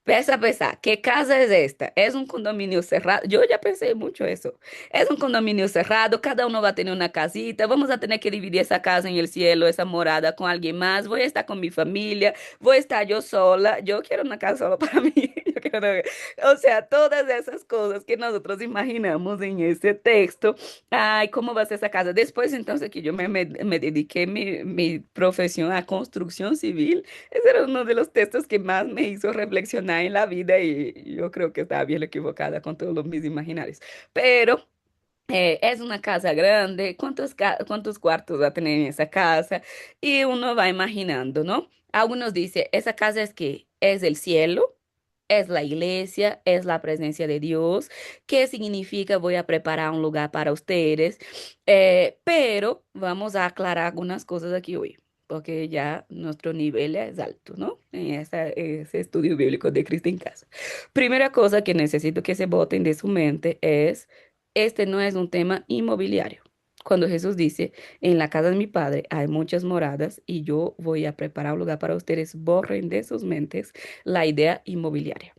Pesa, ¿qué casa es esta? Es un condominio cerrado. Yo ya pensé mucho eso. Es un condominio cerrado, cada uno va a tener una casita, vamos a tener que dividir esa casa en el cielo, esa morada con alguien más, voy a estar con mi familia, voy a estar yo sola, yo quiero una casa solo para mí. O sea, todas esas cosas que nosotros imaginamos en ese texto. Ay, ¿cómo va a ser esa casa? Después entonces que yo me dediqué mi profesión a construcción civil. Ese era uno de los textos que más me hizo reflexionar en la vida y yo creo que estaba bien equivocada con todos los mis imaginarios. Pero es una casa grande, ¿cuántos cuartos va a tener en esa casa? Y uno va imaginando, ¿no? Algunos dicen, esa casa es que es el cielo. Es la iglesia, es la presencia de Dios. ¿Qué significa? Voy a preparar un lugar para ustedes. Pero vamos a aclarar algunas cosas aquí hoy, porque ya nuestro nivel es alto, ¿no? En ese estudio bíblico de Cristo en casa. Primera cosa que necesito que se boten de su mente es, este no es un tema inmobiliario. Cuando Jesús dice, en la casa de mi padre hay muchas moradas y yo voy a preparar un lugar para ustedes, borren de sus mentes la idea inmobiliaria.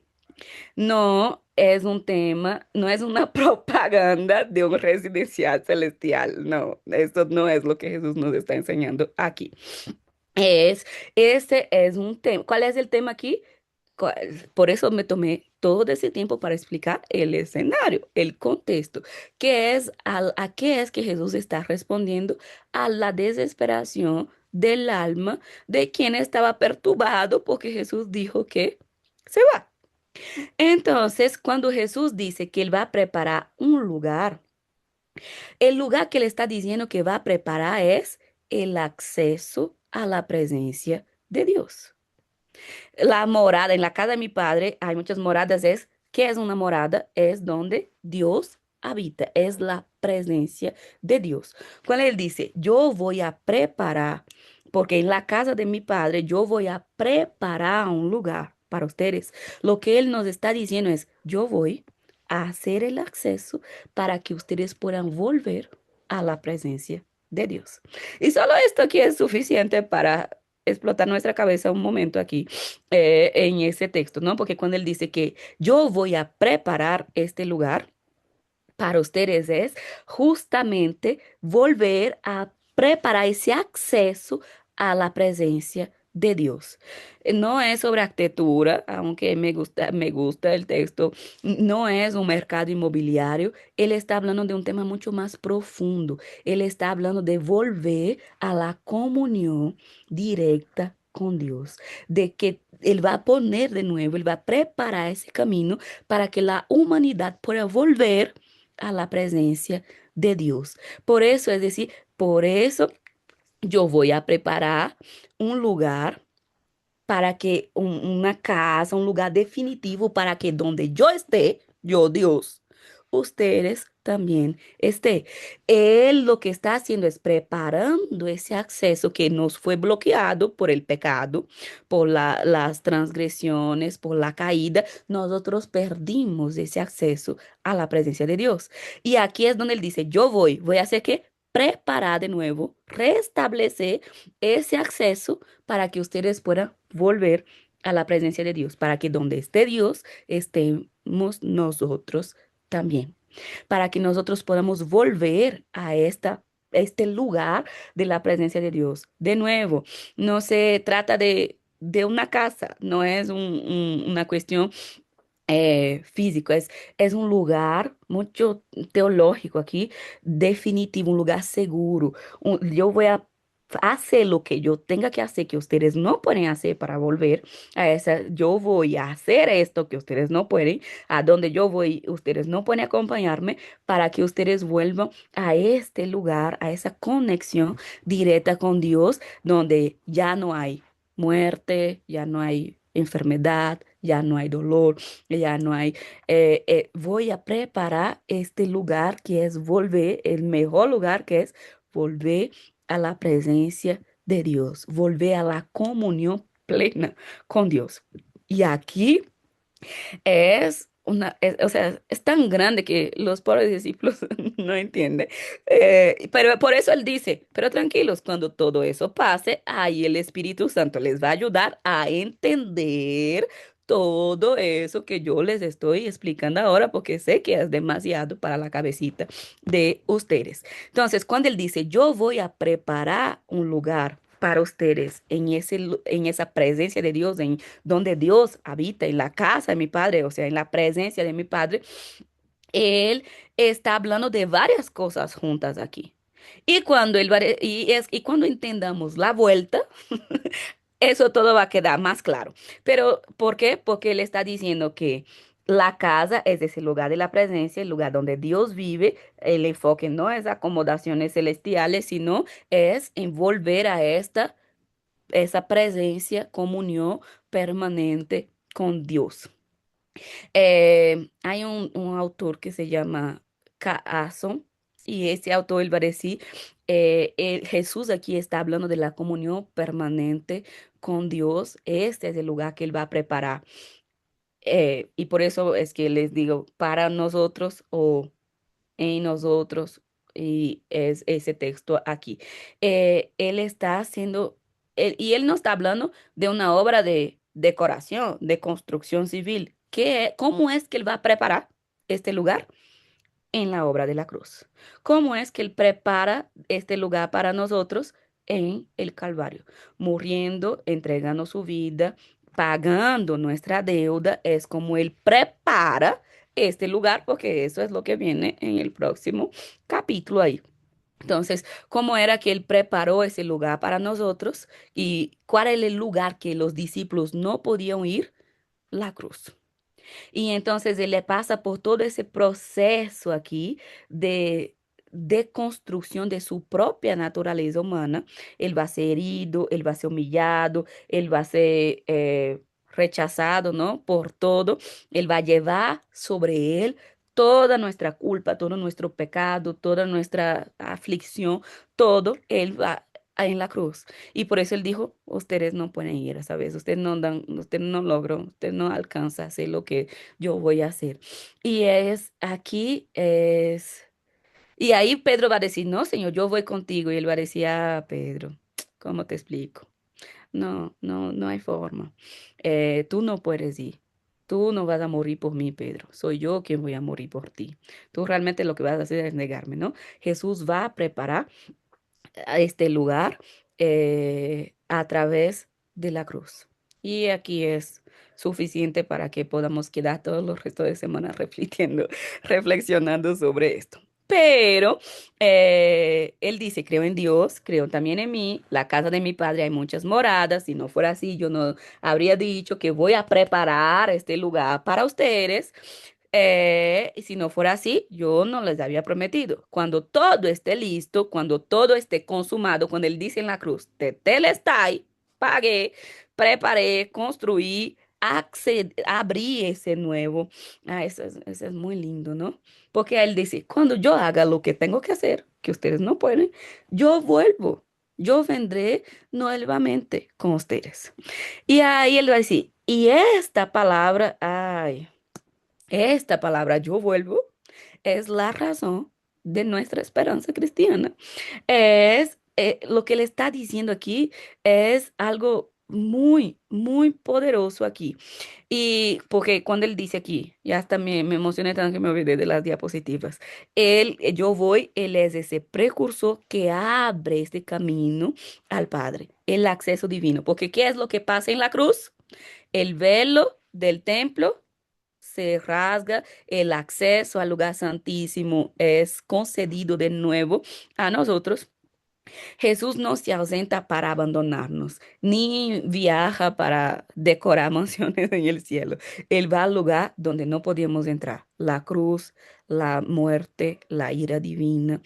No es un tema, no es una propaganda de un residencial celestial. No, esto no es lo que Jesús nos está enseñando aquí. Es, este es un tema. ¿Cuál es el tema aquí? Por eso me tomé todo ese tiempo para explicar el escenario, el contexto, a qué es que Jesús está respondiendo a la desesperación del alma de quien estaba perturbado porque Jesús dijo que se va. Entonces, cuando Jesús dice que Él va a preparar un lugar, el lugar que Él está diciendo que va a preparar es el acceso a la presencia de Dios. La morada, en la casa de mi padre hay muchas moradas, ¿qué es una morada? Es donde Dios habita, es la presencia de Dios. Cuando Él dice, yo voy a preparar, porque en la casa de mi padre yo voy a preparar un lugar para ustedes. Lo que Él nos está diciendo es, yo voy a hacer el acceso para que ustedes puedan volver a la presencia de Dios. Y solo esto aquí es suficiente para explotar nuestra cabeza un momento aquí en ese texto, ¿no? Porque cuando él dice que yo voy a preparar este lugar para ustedes es justamente volver a preparar ese acceso a la presencia de Dios. No es sobre arquitectura, aunque me gusta el texto, no es un mercado inmobiliario, él está hablando de un tema mucho más profundo, él está hablando de volver a la comunión directa con Dios, de que él va a poner de nuevo, él va a preparar ese camino para que la humanidad pueda volver a la presencia de Dios. Por eso, es decir, por eso yo voy a preparar un lugar para que una casa, un lugar definitivo para que donde yo esté, yo Dios, ustedes también esté. Él lo que está haciendo es preparando ese acceso que nos fue bloqueado por el pecado, por las transgresiones, por la caída. Nosotros perdimos ese acceso a la presencia de Dios. Y aquí es donde él dice, yo voy a hacer que preparar de nuevo, restablecer ese acceso para que ustedes puedan volver a la presencia de Dios, para que donde esté Dios, estemos nosotros también, para que nosotros podamos volver a este lugar de la presencia de Dios. De nuevo, no se trata de una casa, no es una cuestión físico, es un lugar mucho teológico aquí, definitivo, un lugar seguro. Yo voy a hacer lo que yo tenga que hacer, que ustedes no pueden hacer para volver a esa. Yo voy a hacer esto que ustedes no pueden, a donde yo voy, ustedes no pueden acompañarme para que ustedes vuelvan a este lugar, a esa conexión directa con Dios, donde ya no hay muerte, ya no hay enfermedad, ya no hay dolor, ya no hay. Voy a preparar este lugar que es volver, el mejor lugar que es volver a la presencia de Dios, volver a la comunión plena con Dios. Y aquí o sea, es tan grande que los pobres discípulos no entienden. Pero por eso él dice, pero tranquilos, cuando todo eso pase, ahí el Espíritu Santo les va a ayudar a entender todo eso que yo les estoy explicando ahora, porque sé que es demasiado para la cabecita de ustedes. Entonces, cuando él dice, yo voy a preparar un lugar para ustedes en en esa presencia de Dios, donde Dios habita, en la casa de mi padre, o sea, en la presencia de mi padre, él está hablando de varias cosas juntas aquí. Y cuando entendamos la vuelta, eso todo va a quedar más claro. Pero, ¿por qué? Porque él está diciendo que la casa es ese lugar de la presencia, el lugar donde Dios vive. El enfoque no es acomodaciones celestiales, sino es envolver a esa presencia, comunión permanente con Dios. Hay un autor que se llama Caason y ese autor, él va a decir, Jesús aquí está hablando de la comunión permanente con Dios. Este es el lugar que él va a preparar. Y por eso es que les digo, para nosotros o en nosotros, y es ese texto aquí. Él está haciendo, y él no está hablando de una obra de decoración, de construcción civil. ¿Cómo es que él va a preparar este lugar? En la obra de la cruz. ¿Cómo es que Él prepara este lugar para nosotros en el Calvario? Muriendo, entregando su vida, pagando nuestra deuda, es como Él prepara este lugar, porque eso es lo que viene en el próximo capítulo ahí. Entonces, ¿cómo era que Él preparó ese lugar para nosotros? ¿Y cuál era el lugar que los discípulos no podían ir? La cruz. Y entonces él le pasa por todo ese proceso aquí de construcción de su propia naturaleza humana. Él va a ser herido, él va a ser humillado, él va a ser rechazado, ¿no? Por todo. Él va a llevar sobre él toda nuestra culpa, todo nuestro pecado, toda nuestra aflicción, todo. Él va en la cruz. Y por eso él dijo, ustedes no pueden ir, ¿sabes? Ustedes no logran, ustedes no alcanzan a hacer lo que yo voy a hacer. Y ahí Pedro va a decir, no, Señor, yo voy contigo. Y él va a decir, ah, Pedro, ¿cómo te explico? No, no, no hay forma. Tú no puedes ir. Tú no vas a morir por mí, Pedro. Soy yo quien voy a morir por ti. Tú realmente lo que vas a hacer es negarme, ¿no? Jesús va a preparar a este lugar a través de la cruz. Y aquí es suficiente para que podamos quedar todos los restos de semana reflexionando, reflexionando sobre esto. Pero él dice, creo en Dios, creo también en mí, la casa de mi padre hay muchas moradas, si no fuera así, yo no habría dicho que voy a preparar este lugar para ustedes. Y si no fuera así, yo no les había prometido. Cuando todo esté listo, cuando todo esté consumado, cuando Él dice en la cruz, tetelestai, pagué, preparé, construí, abrí ese nuevo. Eso es muy lindo, ¿no? Porque Él dice, cuando yo haga lo que tengo que hacer, que ustedes no pueden, yo vuelvo. Yo vendré nuevamente con ustedes. Y ahí Él va a decir, y esta palabra, ay. Esta palabra yo vuelvo es la razón de nuestra esperanza cristiana. Lo que le está diciendo aquí es algo muy, muy poderoso aquí. Y porque cuando él dice aquí, ya hasta me emocioné tanto que me olvidé de las diapositivas. Yo voy, él es ese precursor que abre este camino al Padre, el acceso divino. Porque ¿qué es lo que pasa en la cruz? El velo del templo se rasga, el acceso al lugar santísimo es concedido de nuevo a nosotros. Jesús no se ausenta para abandonarnos, ni viaja para decorar mansiones en el cielo. Él va al lugar donde no podíamos entrar, la cruz, la muerte, la ira divina,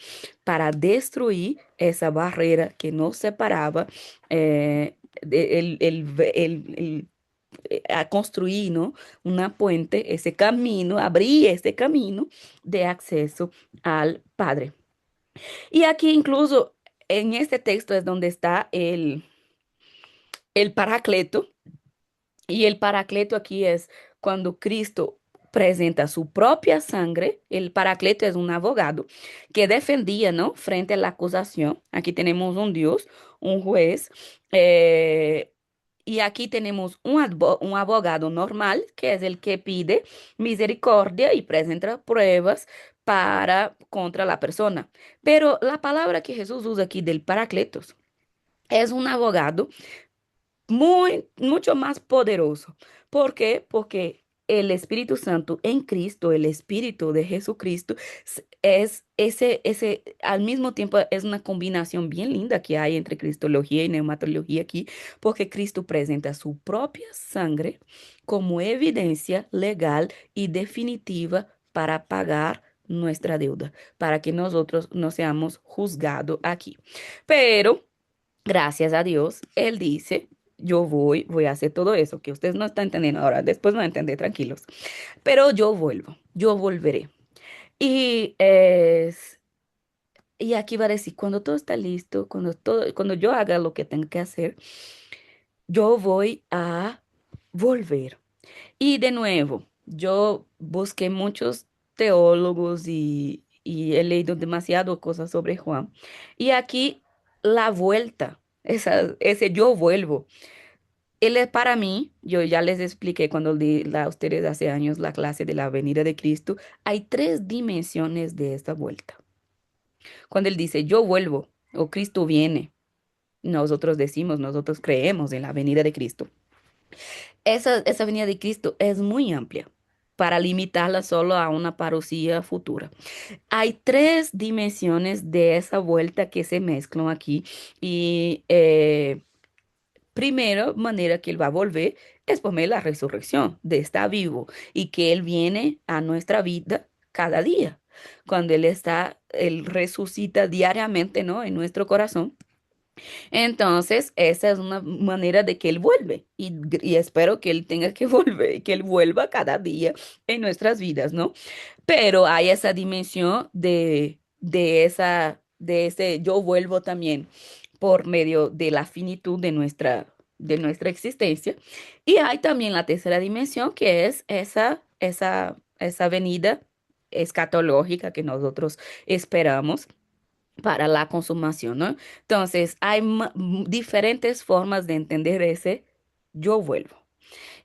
para destruir esa barrera que nos separaba, a construir, ¿no? Una puente, ese camino, abrir ese camino de acceso al Padre. Y aquí incluso en este texto es donde está el Paracleto. Y el Paracleto aquí es cuando Cristo presenta su propia sangre. El Paracleto es un abogado que defendía, ¿no? Frente a la acusación. Aquí tenemos un Dios, un juez. eh, y aquí tenemos un abogado normal, que es el que pide misericordia y presenta pruebas para contra la persona. Pero la palabra que Jesús usa aquí del Paracletos es un abogado mucho más poderoso. ¿Por qué? Porque el Espíritu Santo en Cristo, el Espíritu de Jesucristo, es al mismo tiempo es una combinación bien linda que hay entre cristología y neumatología aquí, porque Cristo presenta su propia sangre como evidencia legal y definitiva para pagar nuestra deuda, para que nosotros no seamos juzgados aquí. Pero gracias a Dios, Él dice, yo voy a hacer todo eso que ustedes no están entendiendo ahora, después van a entender, tranquilos. Pero yo vuelvo, yo volveré. Y, y aquí va a decir, cuando todo está listo, cuando yo haga lo que tenga que hacer, yo voy a volver. Y de nuevo, yo busqué muchos teólogos y he leído demasiado cosas sobre Juan. Y aquí la vuelta, ese yo vuelvo. Él es para mí, yo ya les expliqué cuando di a ustedes hace años la clase de la venida de Cristo, hay tres dimensiones de esta vuelta. Cuando él dice yo vuelvo o Cristo viene, nosotros decimos, nosotros creemos en la venida de Cristo. Esa venida de Cristo es muy amplia para limitarla solo a una parucía futura. Hay tres dimensiones de esa vuelta que se mezclan aquí y primero manera que Él va a volver es por medio de la resurrección, de estar vivo y que Él viene a nuestra vida cada día. Cuando Él resucita diariamente, ¿no? En nuestro corazón. Entonces, esa es una manera de que Él vuelve y espero que Él tenga que volver, que Él vuelva cada día en nuestras vidas, ¿no? Pero hay esa dimensión de ese yo vuelvo también por medio de la finitud de nuestra existencia. Y hay también la tercera dimensión que es esa venida escatológica que nosotros esperamos para la consumación, ¿no? Entonces, hay diferentes formas de entender ese yo vuelvo.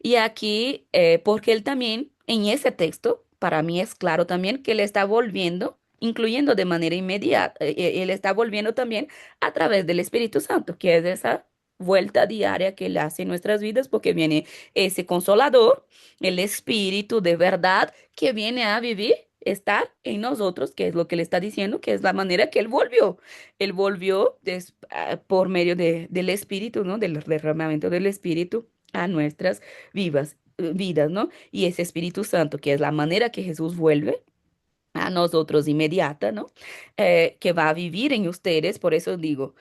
Y aquí, porque él también, en ese texto, para mí es claro también que él está volviendo, incluyendo de manera inmediata, él está volviendo también a través del Espíritu Santo, que es esa vuelta diaria que él hace en nuestras vidas, porque viene ese consolador, el Espíritu de verdad, que viene a vivir, estar en nosotros, que es lo que le está diciendo, que es la manera que él volvió. Él volvió por medio del Espíritu, ¿no? Del derramamiento del Espíritu a nuestras vidas, ¿no? Y ese Espíritu Santo, que es la manera que Jesús vuelve a nosotros inmediata, ¿no? Que va a vivir en ustedes, por eso digo,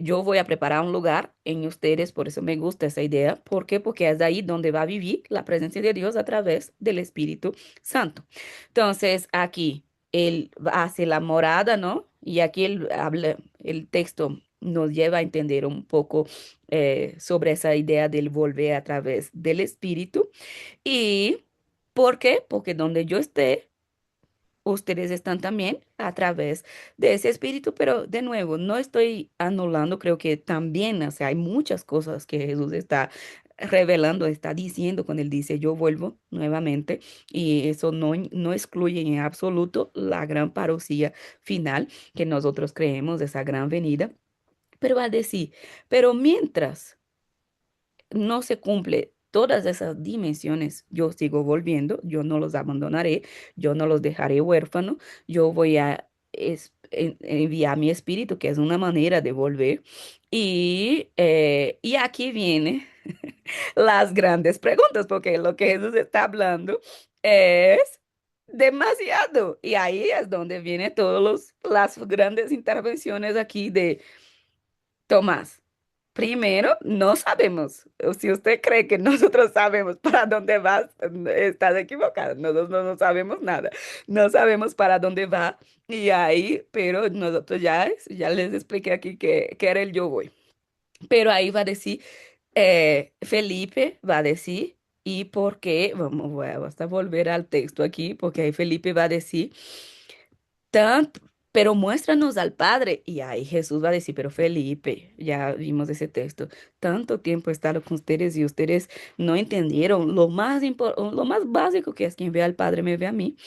yo voy a preparar un lugar en ustedes, por eso me gusta esa idea. ¿Por qué? Porque es ahí donde va a vivir la presencia de Dios a través del Espíritu Santo. Entonces, aquí Él hace la morada, ¿no? Y aquí él habla, el texto nos lleva a entender un poco sobre esa idea del volver a través del Espíritu. ¿Y por qué? Porque donde yo esté, ustedes están también a través de ese espíritu, pero de nuevo, no estoy anulando, creo que también, o sea, hay muchas cosas que Jesús está revelando, está diciendo cuando él dice, yo vuelvo nuevamente, y eso no excluye en absoluto la gran parucía final que nosotros creemos, esa gran venida, pero va a decir, pero mientras no se cumple todas esas dimensiones yo sigo volviendo, yo no los abandonaré, yo no los dejaré huérfanos, yo voy a enviar mi espíritu, que es una manera de volver. Y aquí viene las grandes preguntas, porque lo que Jesús está hablando es demasiado. Y ahí es donde vienen todas las grandes intervenciones aquí de Tomás. Primero, no sabemos. O si usted cree que nosotros sabemos para dónde va, está equivocado. Nosotros no sabemos nada. No sabemos para dónde va. Y ahí, pero nosotros ya les expliqué aquí que era el yo voy. Pero ahí va a decir, Felipe va a decir, ¿y por qué? Voy a hasta volver al texto aquí, porque ahí Felipe va a decir, tanto, pero muéstranos al Padre. Y ahí Jesús va a decir, pero Felipe, ya vimos ese texto, tanto tiempo he estado con ustedes y ustedes no entendieron lo más básico que es quien ve al Padre me ve a mí.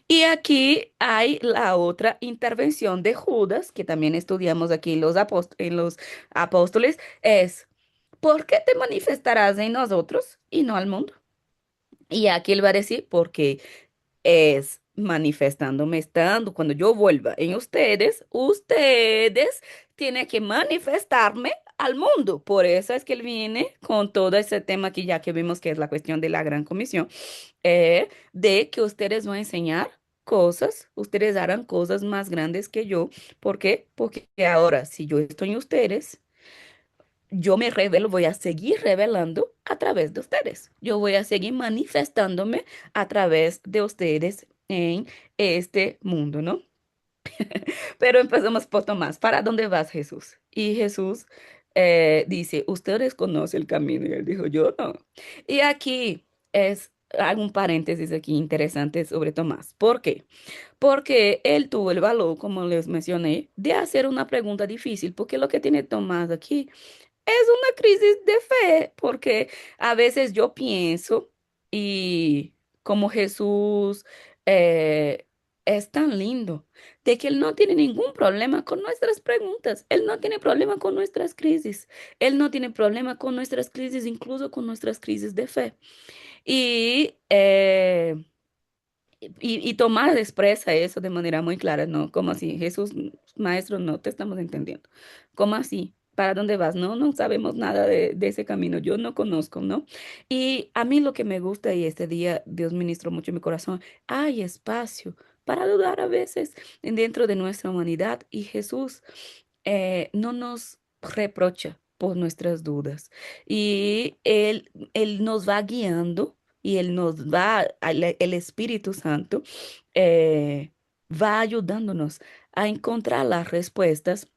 Y aquí hay la otra intervención de Judas, que también estudiamos aquí en en los apóstoles, es, ¿por qué te manifestarás en nosotros y no al mundo? Y aquí él va a decir, porque es manifestándome estando, cuando yo vuelva en ustedes, ustedes tienen que manifestarme al mundo. Por eso es que él viene con todo ese tema que ya que vimos que es la cuestión de la gran comisión, de que ustedes van a enseñar cosas, ustedes harán cosas más grandes que yo. ¿Por qué? Porque ahora, si yo estoy en ustedes, yo me revelo, voy a seguir revelando a través de ustedes. Yo voy a seguir manifestándome a través de ustedes en este mundo, ¿no? Pero empezamos por Tomás. ¿Para dónde vas, Jesús? Y Jesús dice, ustedes conocen el camino. Y él dijo, yo no. Y aquí hago un paréntesis aquí interesante sobre Tomás. ¿Por qué? Porque él tuvo el valor, como les mencioné, de hacer una pregunta difícil, porque lo que tiene Tomás aquí es una crisis de fe, porque a veces yo pienso y como Jesús eh, es tan lindo, de que Él no tiene ningún problema con nuestras preguntas, Él no tiene problema con nuestras crisis, Él no tiene problema con nuestras crisis, incluso con nuestras crisis de fe. Y y Tomás expresa eso de manera muy clara, ¿no? Como así, Jesús, maestro, no te estamos entendiendo. ¿Cómo así? ¿Para dónde vas? No, no sabemos nada de ese camino, yo no conozco, ¿no? Y a mí lo que me gusta y este día Dios ministró mucho en mi corazón, hay espacio para dudar a veces dentro de nuestra humanidad y Jesús no nos reprocha por nuestras dudas y Él nos va guiando y Él nos va, el Espíritu Santo va ayudándonos a encontrar las respuestas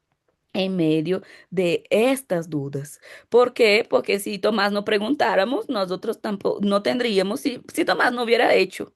en medio de estas dudas. ¿Por qué? Porque si Tomás no preguntáramos, nosotros tampoco no tendríamos, si Tomás no hubiera hecho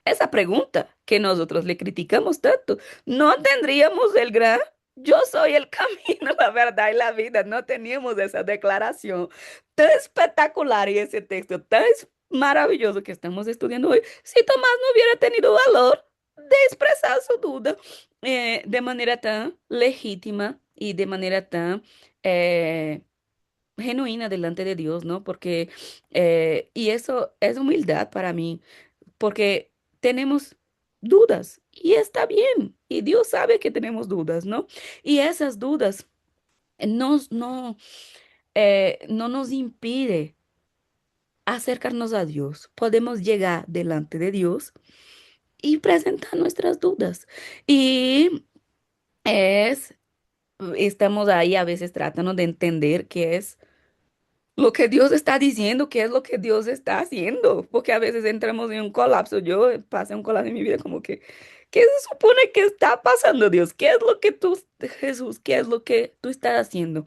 esa pregunta que nosotros le criticamos tanto, no tendríamos el gran yo soy el camino, la verdad y la vida. No teníamos esa declaración tan espectacular y ese texto tan maravilloso que estamos estudiando hoy si Tomás no hubiera tenido valor de expresar su duda de manera tan legítima y de manera tan genuina delante de Dios, ¿no? Porque, y eso es humildad para mí porque tenemos dudas y está bien. Y Dios sabe que tenemos dudas, ¿no? Y esas dudas no, no nos impide acercarnos a Dios. Podemos llegar delante de Dios y presentar nuestras dudas. Y es, estamos ahí a veces tratando de entender qué es lo que Dios está diciendo, qué es lo que Dios está haciendo, porque a veces entramos en un colapso. Yo pasé un colapso en mi vida como que, ¿qué se supone que está pasando, Dios? ¿Qué es lo que tú, Jesús, qué es lo que tú estás haciendo?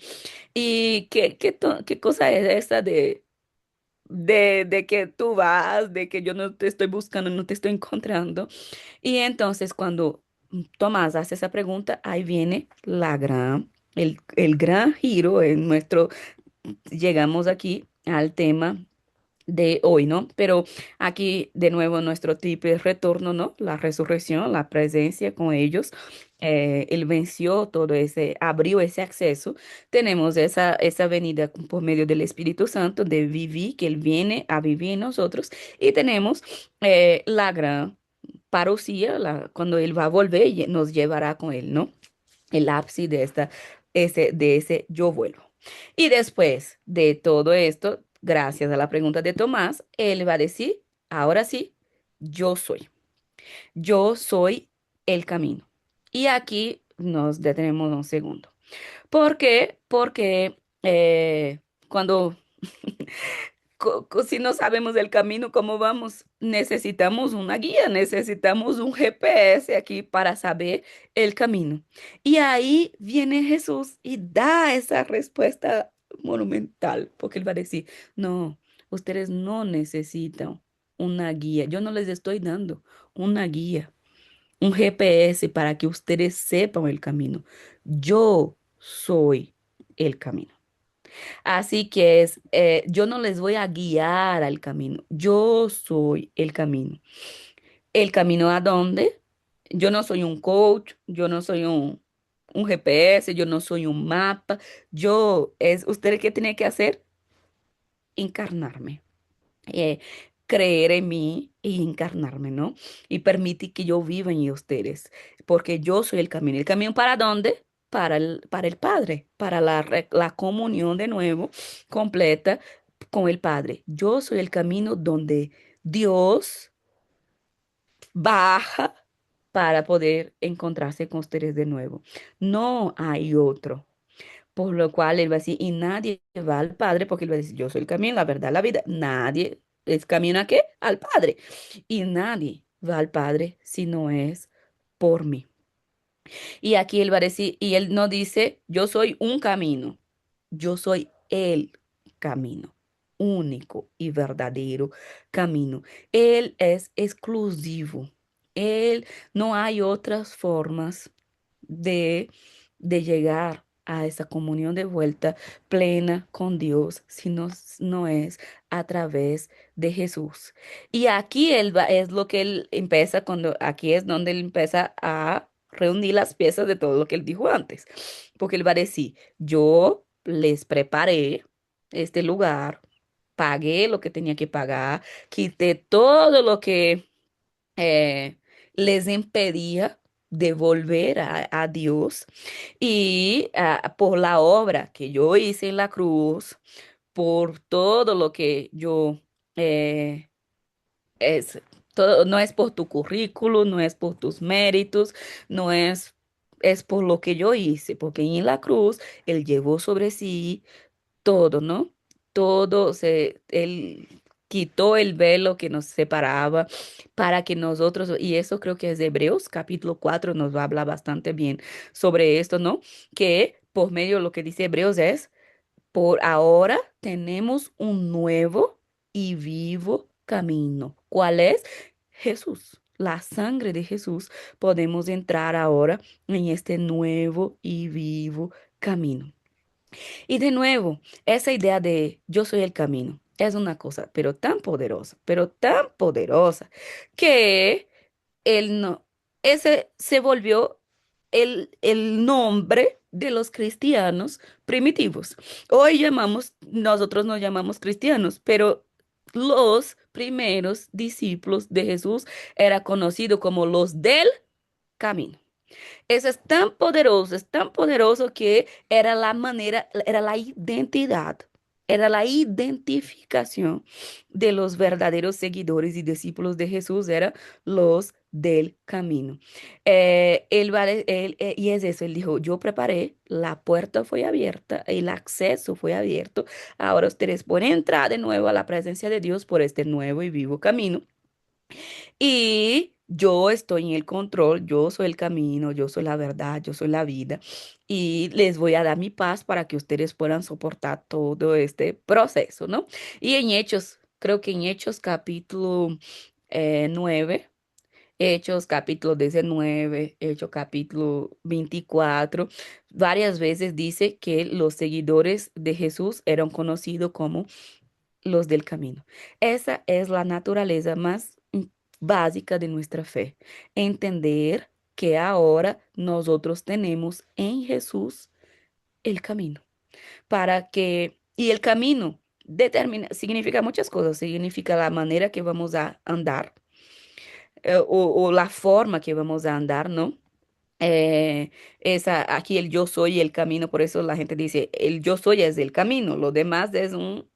¿Y qué cosa es esa de que tú vas, de que yo no te estoy buscando, no te estoy encontrando? Y entonces cuando Tomás hace esa pregunta, ahí viene el gran giro en nuestro llegamos aquí al tema de hoy, ¿no? Pero aquí de nuevo nuestro tipo de retorno, ¿no? La resurrección, la presencia con ellos. Él venció todo ese, abrió ese acceso. Tenemos esa venida por medio del Espíritu Santo de vivir, que Él viene a vivir en nosotros. Y tenemos la gran parucía, cuando Él va a volver y nos llevará con Él, ¿no? El ápice de de ese yo vuelvo. Y después de todo esto, gracias a la pregunta de Tomás, él va a decir, ahora sí, yo soy el camino. Y aquí nos detenemos un segundo. ¿Por qué? Porque cuando si no sabemos el camino, ¿cómo vamos? Necesitamos una guía, necesitamos un GPS aquí para saber el camino. Y ahí viene Jesús y da esa respuesta monumental, porque él va a decir, no, ustedes no necesitan una guía, yo no les estoy dando una guía, un GPS para que ustedes sepan el camino. Yo soy el camino. Así que yo no les voy a guiar al camino, yo soy el camino. ¿El camino a dónde? Yo no soy un coach, yo no soy un GPS, yo no soy un mapa. ¿Usted qué tiene que hacer? Encarnarme, eh, creer en mí y encarnarme, ¿no? Y permitir que yo viva en ustedes, porque yo soy el camino. ¿El camino para dónde? Para el Padre, para la comunión de nuevo, completa con el Padre. Yo soy el camino donde Dios baja para poder encontrarse con ustedes de nuevo. No hay otro. Por lo cual él va a decir, y nadie va al Padre, porque él va a decir, yo soy el camino, la verdad, la vida. Nadie es camino a qué? Al Padre. Y nadie va al Padre si no es por mí. Y aquí él va a decir, y él no dice, yo soy un camino, yo soy el camino, único y verdadero camino. Él es exclusivo. Él, no hay otras formas de, de llegar a esa comunión de vuelta plena con Dios, si no es a través de Jesús. Y aquí es lo que él empieza aquí es donde él empieza a reunir las piezas de todo lo que él dijo antes, porque él va a decir, yo les preparé este lugar, pagué lo que tenía que pagar, quité todo lo que les impedía de volver a Dios y por la obra que yo hice en la cruz, por todo lo que yo eh, es, no es por tu currículum, no es por tus méritos, no es por lo que yo hice, porque en la cruz Él llevó sobre sí todo, ¿no? Él quitó el velo que nos separaba para que nosotros, y eso creo que es de Hebreos capítulo 4 nos va a hablar bastante bien sobre esto, ¿no? Que por medio de lo que dice Hebreos es por ahora tenemos un nuevo y vivo camino. ¿Cuál es? Jesús. La sangre de Jesús. Podemos entrar ahora en este nuevo y vivo camino. Y de nuevo, esa idea de yo soy el camino es una cosa, pero tan poderosa, que él no, ese se volvió el nombre de los cristianos primitivos. Nosotros nos llamamos cristianos, pero los primeros discípulos de Jesús era conocido como los del camino. Eso es tan poderoso que era la manera, era la identidad, era la identificación de los verdaderos seguidores y discípulos de Jesús, eran los del camino. Y es eso, él dijo, yo preparé, la puerta fue abierta, el acceso fue abierto, ahora ustedes pueden entrar de nuevo a la presencia de Dios por este nuevo y vivo camino. Y yo estoy en el control, yo soy el camino, yo soy la verdad, yo soy la vida. Y les voy a dar mi paz para que ustedes puedan soportar todo este proceso, ¿no? Y en Hechos, creo que en Hechos capítulo 9, Hechos capítulo 19, Hechos capítulo 24, varias veces dice que los seguidores de Jesús eran conocidos como los del camino. Esa es la naturaleza más básica de nuestra fe. Entender que ahora nosotros tenemos en Jesús el camino para que, y el camino determina, significa muchas cosas, significa la manera que vamos a andar, o la forma que vamos a andar, ¿no? Aquí el yo soy el camino, por eso la gente dice, el yo soy es el camino, lo demás es un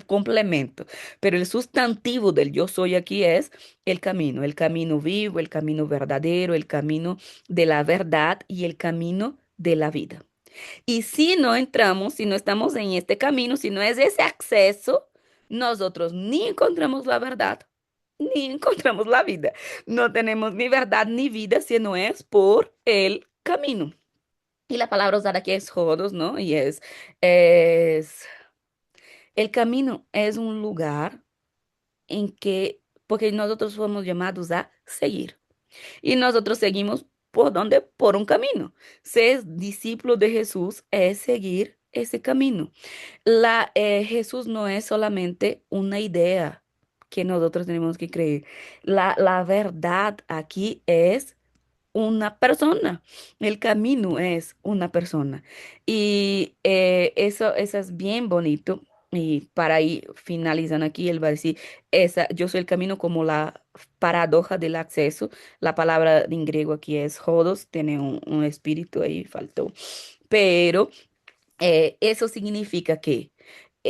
complemento, pero el sustantivo del yo soy aquí es el camino vivo, el camino verdadero, el camino de la verdad y el camino de la vida. Y si no entramos, si no estamos en este camino, si no es ese acceso, nosotros ni encontramos la verdad, ni encontramos la vida. No tenemos ni verdad ni vida si no es por el camino. Y la palabra usada aquí es jodos, ¿no? Es, el camino es un lugar en que, porque nosotros somos llamados a seguir. Y nosotros seguimos por dónde? Por un camino. Ser discípulo de Jesús es seguir ese camino. Jesús no es solamente una idea que nosotros tenemos que creer. La verdad aquí es una persona. El camino es una persona. Y eso es bien bonito. Y para ir finalizando aquí, él va a decir, yo soy el camino como la paradoja del acceso. La palabra en griego aquí es jodos, tiene un espíritu ahí, faltó. Pero eso significa que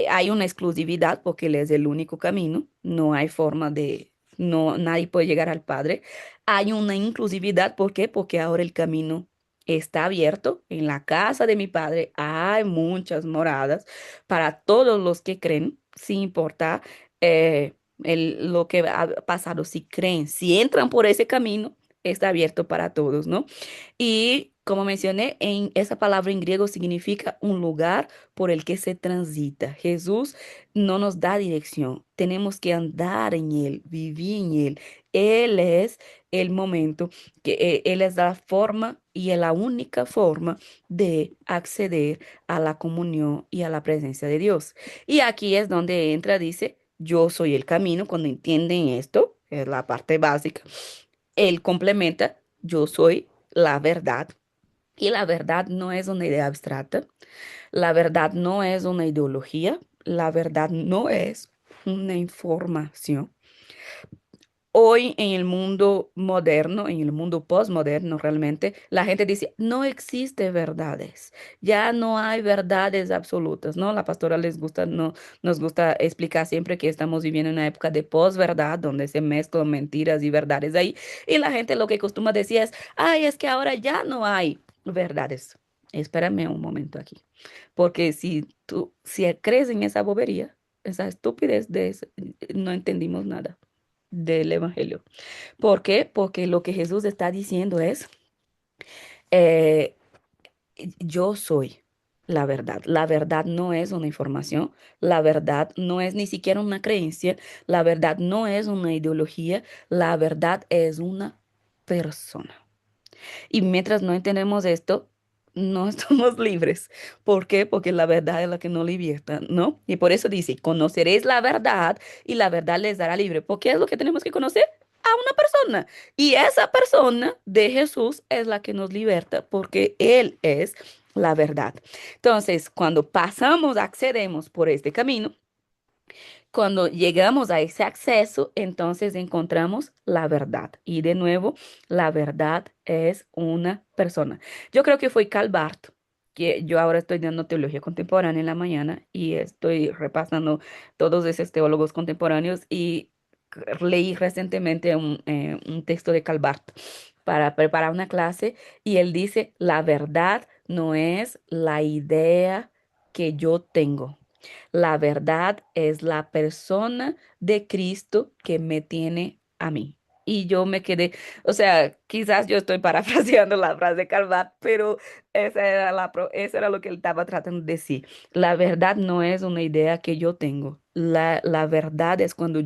hay una exclusividad porque Él es el único camino, no hay forma de, no, nadie puede llegar al Padre. Hay una inclusividad, ¿por qué? Porque ahora el camino está abierto. En la casa de mi Padre hay muchas moradas para todos los que creen, sin importar lo que ha pasado, si creen, si entran por ese camino, está abierto para todos, ¿no? Y como mencioné, en esa palabra en griego significa un lugar por el que se transita. Jesús no nos da dirección, tenemos que andar en Él, vivir en Él. Él es el momento, Él es la forma y es la única forma de acceder a la comunión y a la presencia de Dios. Y aquí es donde entra, dice, yo soy el camino. Cuando entienden esto, es la parte básica, Él complementa, yo soy la verdad. Y la verdad no es una idea abstracta, la verdad no es una ideología, la verdad no es una información. Hoy en el mundo moderno, en el mundo postmoderno realmente, la gente dice, no existe verdades, ya no hay verdades absolutas, ¿no? La pastora les gusta, no, nos gusta explicar siempre que estamos viviendo una época de posverdad, donde se mezclan mentiras y verdades ahí, y la gente lo que costuma decir es, ay, es que ahora ya no hay verdades. Espérame un momento aquí, porque si crees en esa bobería, esa estupidez no entendimos nada del Evangelio. ¿Por qué? Porque lo que Jesús está diciendo es, eh, yo soy la verdad. La verdad no es una información, la verdad no es ni siquiera una creencia, la verdad no es una ideología, la verdad es una persona. Y mientras no entendemos esto, no estamos libres. ¿Por qué? Porque la verdad es la que nos liberta, ¿no? Y por eso dice, conoceréis la verdad y la verdad les dará libre. ¿Por qué es lo que tenemos que conocer? A una persona. Y esa persona de Jesús es la que nos liberta porque Él es la verdad. Entonces, cuando pasamos, accedemos por este camino, cuando llegamos a ese acceso, entonces encontramos la verdad. Y de nuevo, la verdad es una persona. Yo creo que fue Karl Barth, que yo ahora estoy dando teología contemporánea en la mañana y estoy repasando todos esos teólogos contemporáneos y leí recientemente un texto de Karl Barth para preparar una clase y él dice, la verdad no es la idea que yo tengo. La verdad es la persona de Cristo que me tiene a mí. Y yo me quedé, o sea, quizás yo estoy parafraseando la frase de Calvat, pero eso era lo que él estaba tratando de decir. La verdad no es una idea que yo tengo. La verdad es cuando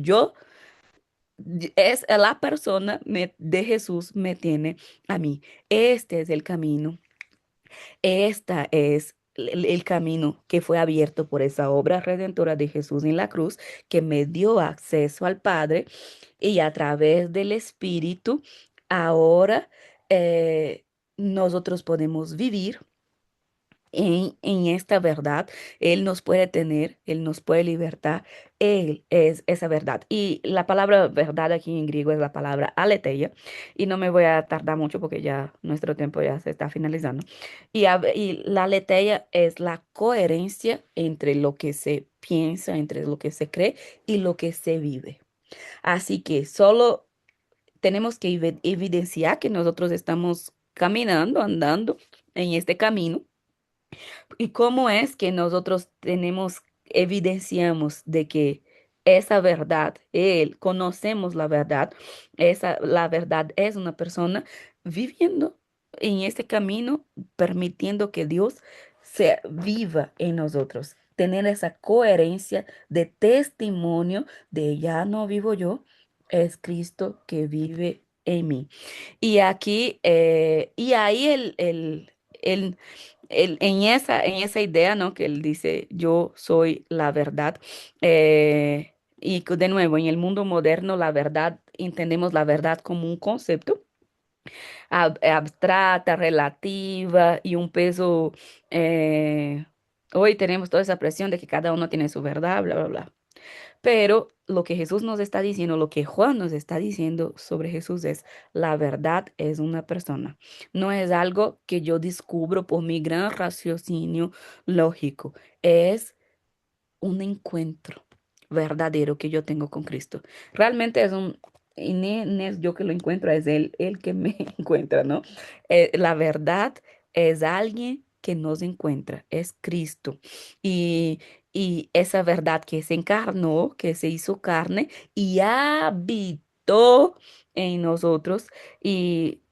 es la persona de Jesús me tiene a mí. Este es el camino. Esta es el camino que fue abierto por esa obra redentora de Jesús en la cruz, que me dio acceso al Padre y a través del Espíritu, ahora eh, nosotros podemos vivir en esta verdad. Él nos puede tener, Él nos puede libertar. Él es esa verdad. Y la palabra verdad aquí en griego es la palabra aletheia. Y no me voy a tardar mucho porque ya nuestro tiempo ya se está finalizando. Y la aletheia es la coherencia entre lo que se piensa, entre lo que se cree y lo que se vive. Así que solo tenemos que evidenciar que nosotros estamos caminando, andando en este camino. ¿Y cómo es que nosotros evidenciamos de que esa verdad, él, conocemos la verdad, la verdad es una persona viviendo en este camino, permitiendo que Dios se viva en nosotros, tener esa coherencia de testimonio de ya no vivo yo, es Cristo que vive en mí. Y aquí, y ahí en esa idea, ¿no? Que él dice, yo soy la verdad. De nuevo, en el mundo moderno, la verdad, entendemos la verdad como un concepto abstracta, relativa y un peso. Hoy tenemos toda esa presión de que cada uno tiene su verdad, bla, bla, bla. Pero lo que Jesús nos está diciendo, lo que Juan nos está diciendo sobre Jesús es, la verdad es una persona. No es algo que yo descubro por mi gran raciocinio lógico. Es un encuentro verdadero que yo tengo con Cristo. Realmente y no es yo que lo encuentro, es Él el que me encuentra, ¿no? La verdad es alguien que nos encuentra, es Cristo. Y, y esa verdad que se encarnó, que se hizo carne y habitó en nosotros. Y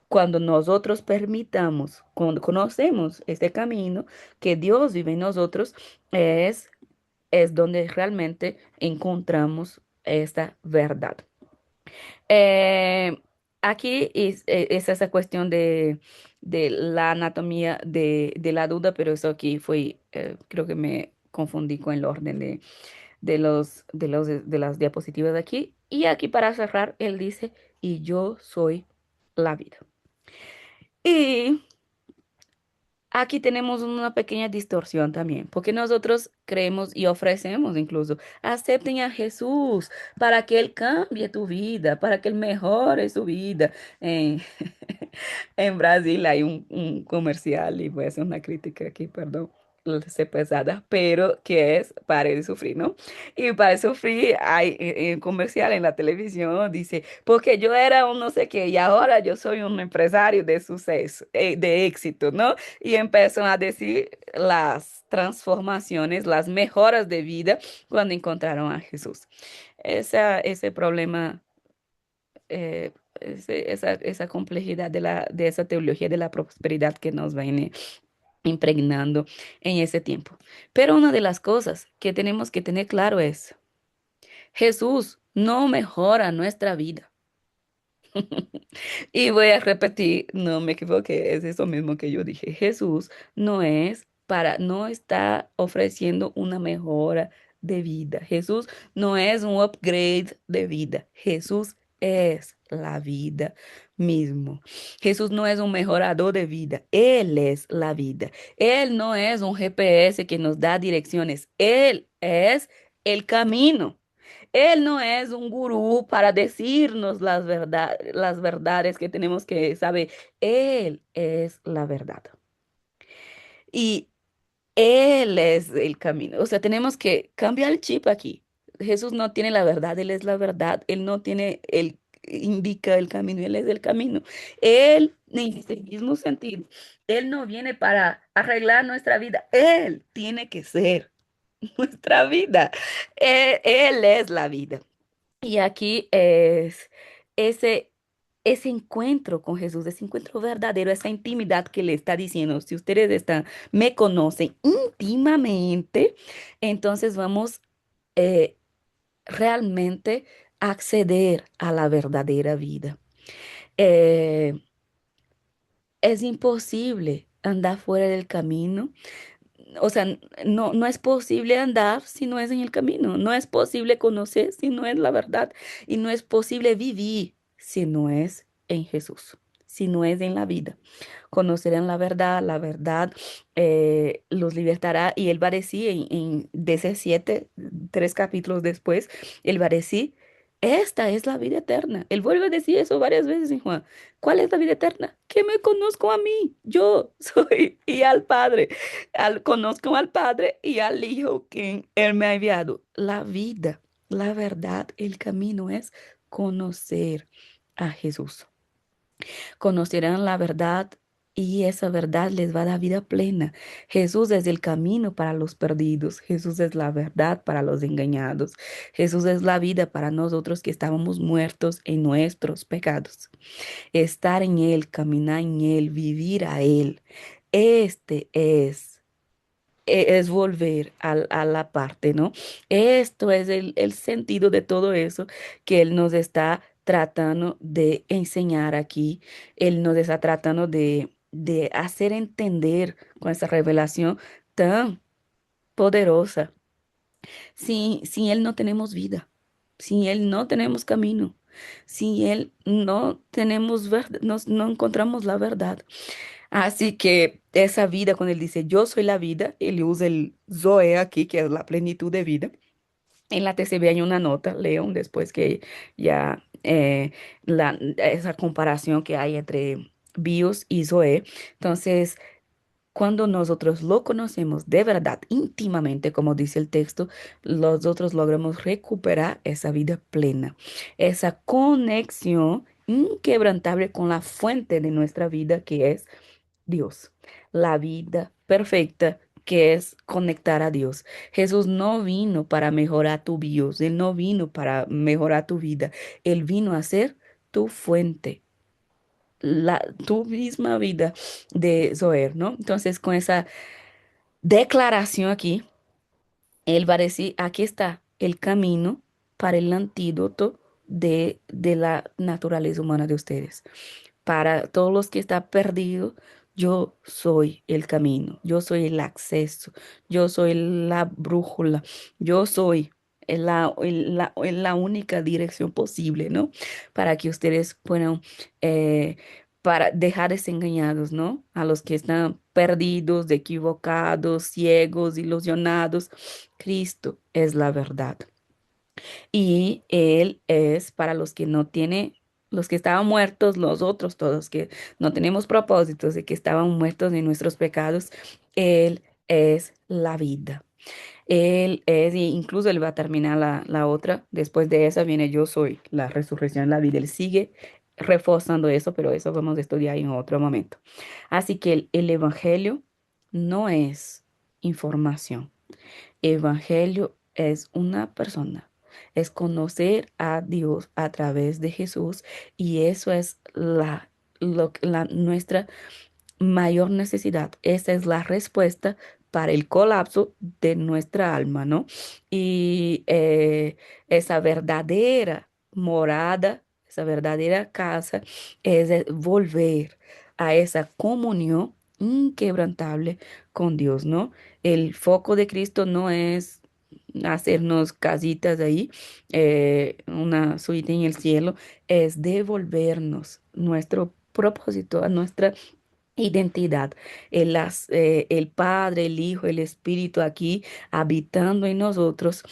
cuando nosotros permitamos, cuando conocemos este camino que Dios vive en nosotros, es donde realmente encontramos esta verdad. Eh, Aquí es esa cuestión de la anatomía de la duda, pero eso aquí fue, creo que me confundí con el orden de las diapositivas de aquí. Y aquí para cerrar, él dice, y yo soy la vida. Y aquí tenemos una pequeña distorsión también, porque nosotros creemos y ofrecemos incluso, acepten a Jesús para que Él cambie tu vida, para que Él mejore su vida. En, en Brasil hay un comercial, y voy a hacer una crítica aquí, perdón, sé pesada, pero que es Pare de Sufrir, ¿no? Y Pare de Sufrir hay un comercial en la televisión, dice, porque yo era un no sé qué y ahora yo soy un empresario de suceso, de éxito, ¿no? Y empezó a decir las transformaciones, las mejoras de vida cuando encontraron a Jesús. Ese problema, esa complejidad de esa teología de la prosperidad que nos viene impregnando en ese tiempo. Pero una de las cosas que tenemos que tener claro es, Jesús no mejora nuestra vida. Y voy a repetir, no me equivoqué, es eso mismo que yo dije. Jesús no está ofreciendo una mejora de vida. Jesús no es un upgrade de vida. Jesús es la vida mismo. Jesús no es un mejorador de vida. Él es la vida. Él no es un GPS que nos da direcciones. Él es el camino. Él no es un gurú para decirnos las verdades que tenemos que saber. Él es la verdad. Y Él es el camino. O sea, tenemos que cambiar el chip aquí. Jesús no tiene la verdad, Él es la verdad. Él no tiene, Él indica el camino, Él es el camino. Él, en ese mismo sentido, Él no viene para arreglar nuestra vida. Él tiene que ser nuestra vida. Él es la vida. Y aquí es ese, ese encuentro con Jesús, ese encuentro verdadero, esa intimidad que le está diciendo, si ustedes me conocen íntimamente, entonces vamos eh, realmente a acceder a la verdadera vida. Eh, es imposible. andar fuera del camino. O sea, no, no es posible andar si no es en el camino. No es posible conocer si no es la verdad. Y no es posible vivir si no es en Jesús, si no es en la vida. Conocerán la verdad los libertará. Y él va a decir en DC 7, 3 capítulos después, él va a decir, esta es la vida eterna. Él vuelve a decir eso varias veces en Juan. ¿Cuál es la vida eterna? Que me conozco a mí, yo soy, y al Padre. Conozco al Padre y al Hijo que Él me ha enviado. La vida, la verdad, el camino es conocer a Jesús. Conocerán la verdad y esa verdad les va a dar vida plena. Jesús es el camino para los perdidos. Jesús es la verdad para los engañados. Jesús es la vida para nosotros que estábamos muertos en nuestros pecados. Estar en Él, caminar en Él, vivir a Él. Este es volver a la parte, ¿no? Esto es el sentido de todo eso que Él nos está tratando de enseñar aquí. Él nos está tratando de hacer entender con esa revelación tan poderosa. Sin Él no tenemos vida, sin Él no tenemos camino, sin Él no tenemos no encontramos la verdad. Así que esa vida, cuando él dice, yo soy la vida, él usa el Zoe aquí, que es la plenitud de vida. En la TCB hay una nota, León, después que ya esa comparación que hay entre Bios y Zoe. Entonces, cuando nosotros lo conocemos de verdad, íntimamente, como dice el texto, nosotros logramos recuperar esa vida plena, esa conexión inquebrantable con la fuente de nuestra vida, que es Dios, la vida perfecta que es conectar a Dios. Jesús no vino para mejorar tu bios, Él no vino para mejorar tu vida, Él vino a ser tu fuente, tu misma vida de Zoer, ¿no? Entonces, con esa declaración aquí, Él va a decir, aquí está el camino para el antídoto de la naturaleza humana de ustedes. Para todos los que están perdidos, yo soy el camino, yo soy el acceso, yo soy la brújula, yo soy la única dirección posible, ¿no? Para que ustedes puedan, para dejar desengañados, ¿no? A los que están perdidos, equivocados, ciegos, ilusionados. Cristo es la verdad. Y Él es para los que no tienen, los que estaban muertos, los otros todos que no tenemos propósitos de que estaban muertos en nuestros pecados. Él es la vida. Él es, y incluso Él va a terminar la otra. Después de esa viene yo soy la resurrección, la vida. Él sigue reforzando eso, pero eso vamos a estudiar en otro momento. Así que el Evangelio no es información. Evangelio es una persona, es conocer a Dios a través de Jesús y eso es nuestra mayor necesidad. Esa es la respuesta para el colapso de nuestra alma, ¿no? Y esa verdadera morada, esa verdadera casa es volver a esa comunión inquebrantable con Dios, ¿no? El foco de Cristo no es hacernos casitas ahí, una suite en el cielo, es devolvernos nuestro propósito, a nuestra identidad. El Padre, el Hijo, el Espíritu aquí habitando en nosotros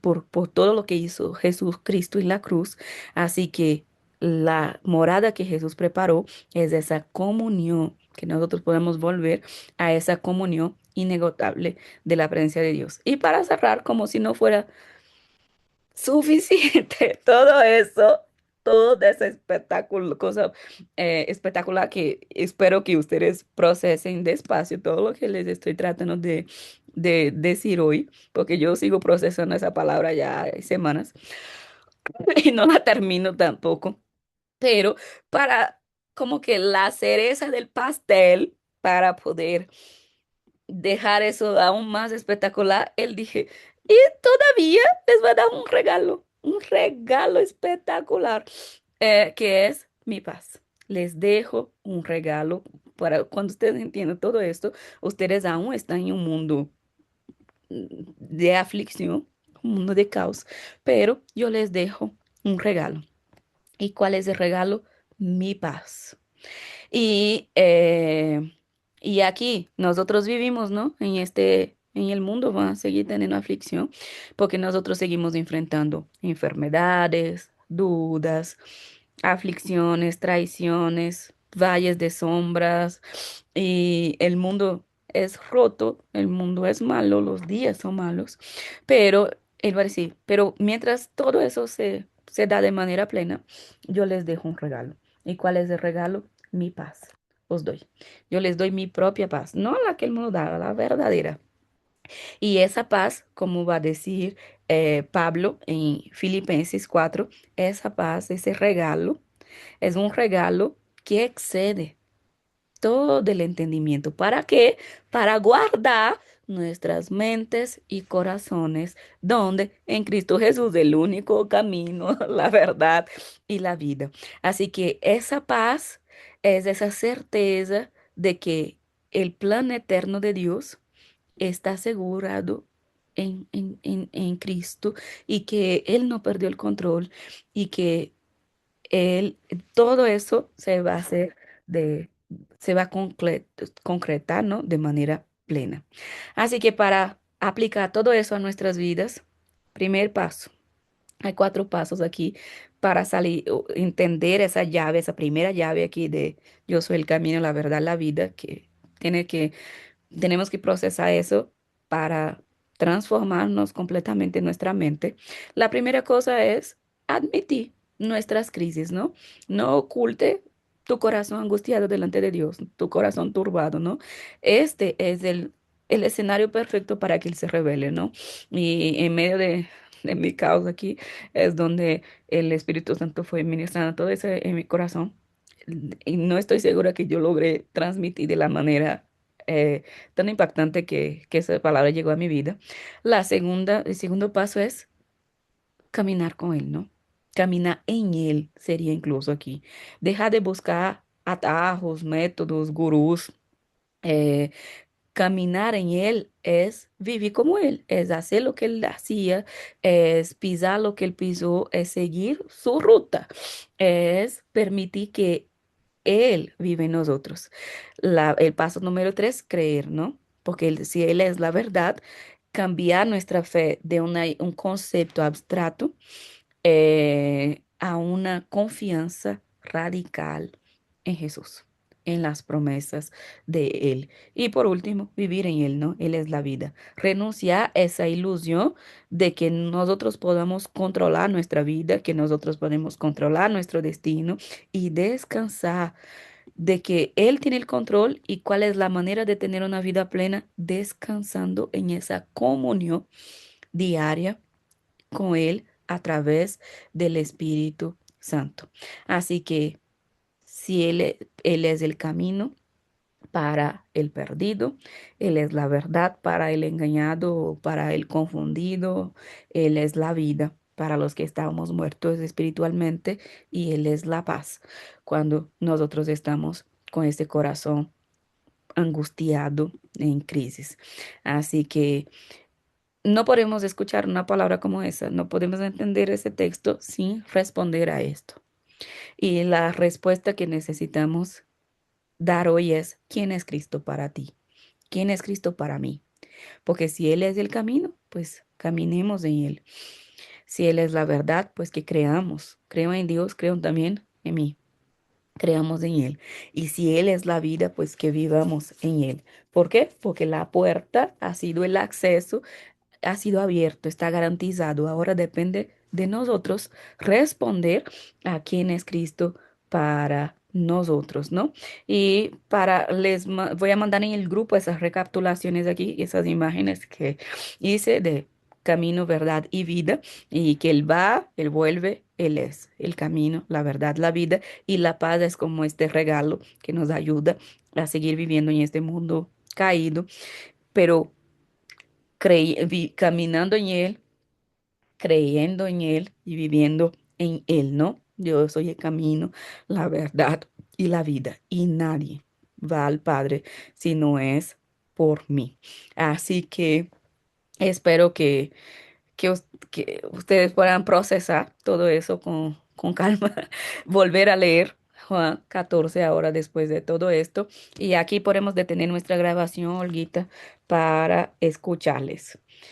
por todo lo que hizo Jesús Cristo en la cruz. Así que la morada que Jesús preparó es esa comunión que nosotros podemos volver a esa comunión inagotable de la presencia de Dios. Y para cerrar, como si no fuera suficiente. Todo eso, todo ese espectáculo, cosa espectacular que espero que ustedes procesen despacio todo lo que les estoy tratando de decir hoy, porque yo sigo procesando esa palabra ya hay semanas y no la termino tampoco. Pero para como que la cereza del pastel, para poder dejar eso aún más espectacular, él dije, y todavía les voy a dar un regalo espectacular, que es mi paz. Les dejo un regalo, para cuando ustedes entiendan todo esto, ustedes aún están en un mundo de aflicción, un mundo de caos, pero yo les dejo un regalo. ¿Y cuál es el regalo? Mi paz. Y, y aquí nosotros vivimos, ¿no? En el mundo van a seguir teniendo aflicción porque nosotros seguimos enfrentando enfermedades, dudas, aflicciones, traiciones, valles de sombras y el mundo es roto, el mundo es malo, los días son malos, pero él va a decir, pero mientras todo eso se da de manera plena, yo les dejo un regalo. ¿Y cuál es el regalo? Mi paz. Os doy. Yo les doy mi propia paz, no la que el mundo da, la verdadera. Y esa paz, como va a decir Pablo en Filipenses 4, esa paz, ese regalo, es un regalo que excede todo el entendimiento. ¿Para qué? Para guardar nuestras mentes y corazones, donde en Cristo Jesús el único camino, la verdad y la vida. Así que esa paz es esa certeza de que el plan eterno de Dios está asegurado en Cristo y que Él no perdió el control y que él, todo eso se va a hacer de, se va a concretar, ¿no? De manera plena. Así que para aplicar todo eso a nuestras vidas, primer paso, hay cuatro pasos aquí para salir, o entender esa llave, esa primera llave aquí de yo soy el camino, la verdad, la vida, que tiene que tenemos que procesar eso para transformarnos completamente en nuestra mente. La primera cosa es admitir nuestras crisis, ¿no? No oculte tu corazón angustiado delante de Dios, tu corazón turbado, ¿no? Este es el escenario perfecto para que Él se revele, ¿no? Y en medio de mi caos aquí es donde el Espíritu Santo fue ministrando todo eso en mi corazón. Y no estoy segura que yo logré transmitir de la manera tan impactante que esa palabra llegó a mi vida. El segundo paso es caminar con Él, ¿no? Caminar en Él sería incluso aquí. Deja de buscar atajos, métodos, gurús. eh, Caminar en Él es vivir como Él, es hacer lo que Él hacía, es pisar lo que Él pisó, es seguir su ruta, es permitir que Él vive en nosotros. El paso número tres, creer, ¿no? Porque si Él es la verdad, cambiar nuestra fe de un concepto abstracto a una confianza radical en Jesús, en las promesas de Él. Y por último, vivir en Él, ¿no? Él es la vida. Renunciar a esa ilusión de que nosotros podamos controlar nuestra vida, que nosotros podemos controlar nuestro destino y descansar de que Él tiene el control y cuál es la manera de tener una vida plena, descansando en esa comunión diaria con Él a través del Espíritu Santo. Así que si Él es el camino para el perdido, Él es la verdad para el engañado, para el confundido, Él es la vida para los que estamos muertos espiritualmente y Él es la paz cuando nosotros estamos con este corazón angustiado en crisis. Así que no podemos escuchar una palabra como esa, no podemos entender ese texto sin responder a esto. Y la respuesta que necesitamos dar hoy es, ¿quién es Cristo para ti? ¿Quién es Cristo para mí? Porque si Él es el camino, pues caminemos en Él. Si Él es la verdad, pues que creamos. Creo en Dios, creo también en mí. Creamos en Él. Y si Él es la vida, pues que vivamos en Él. ¿Por qué? Porque la puerta ha sido el acceso, ha sido abierto, está garantizado. Ahora depende de nosotros responder a quién es Cristo para nosotros, ¿no? Y voy a mandar en el grupo esas recapitulaciones aquí, esas imágenes que hice de camino, verdad y vida, y que Él va, Él vuelve, Él es el camino, la verdad, la vida, y la paz es como este regalo que nos ayuda a seguir viviendo en este mundo caído, pero caminando en Él, creyendo en Él y viviendo en Él, ¿no? Yo soy el camino, la verdad y la vida, y nadie va al Padre si no es por mí. Así que espero que ustedes puedan procesar todo eso con calma, volver a leer Juan 14 ahora después de todo esto. Y aquí podemos detener nuestra grabación, Olguita, para escucharles.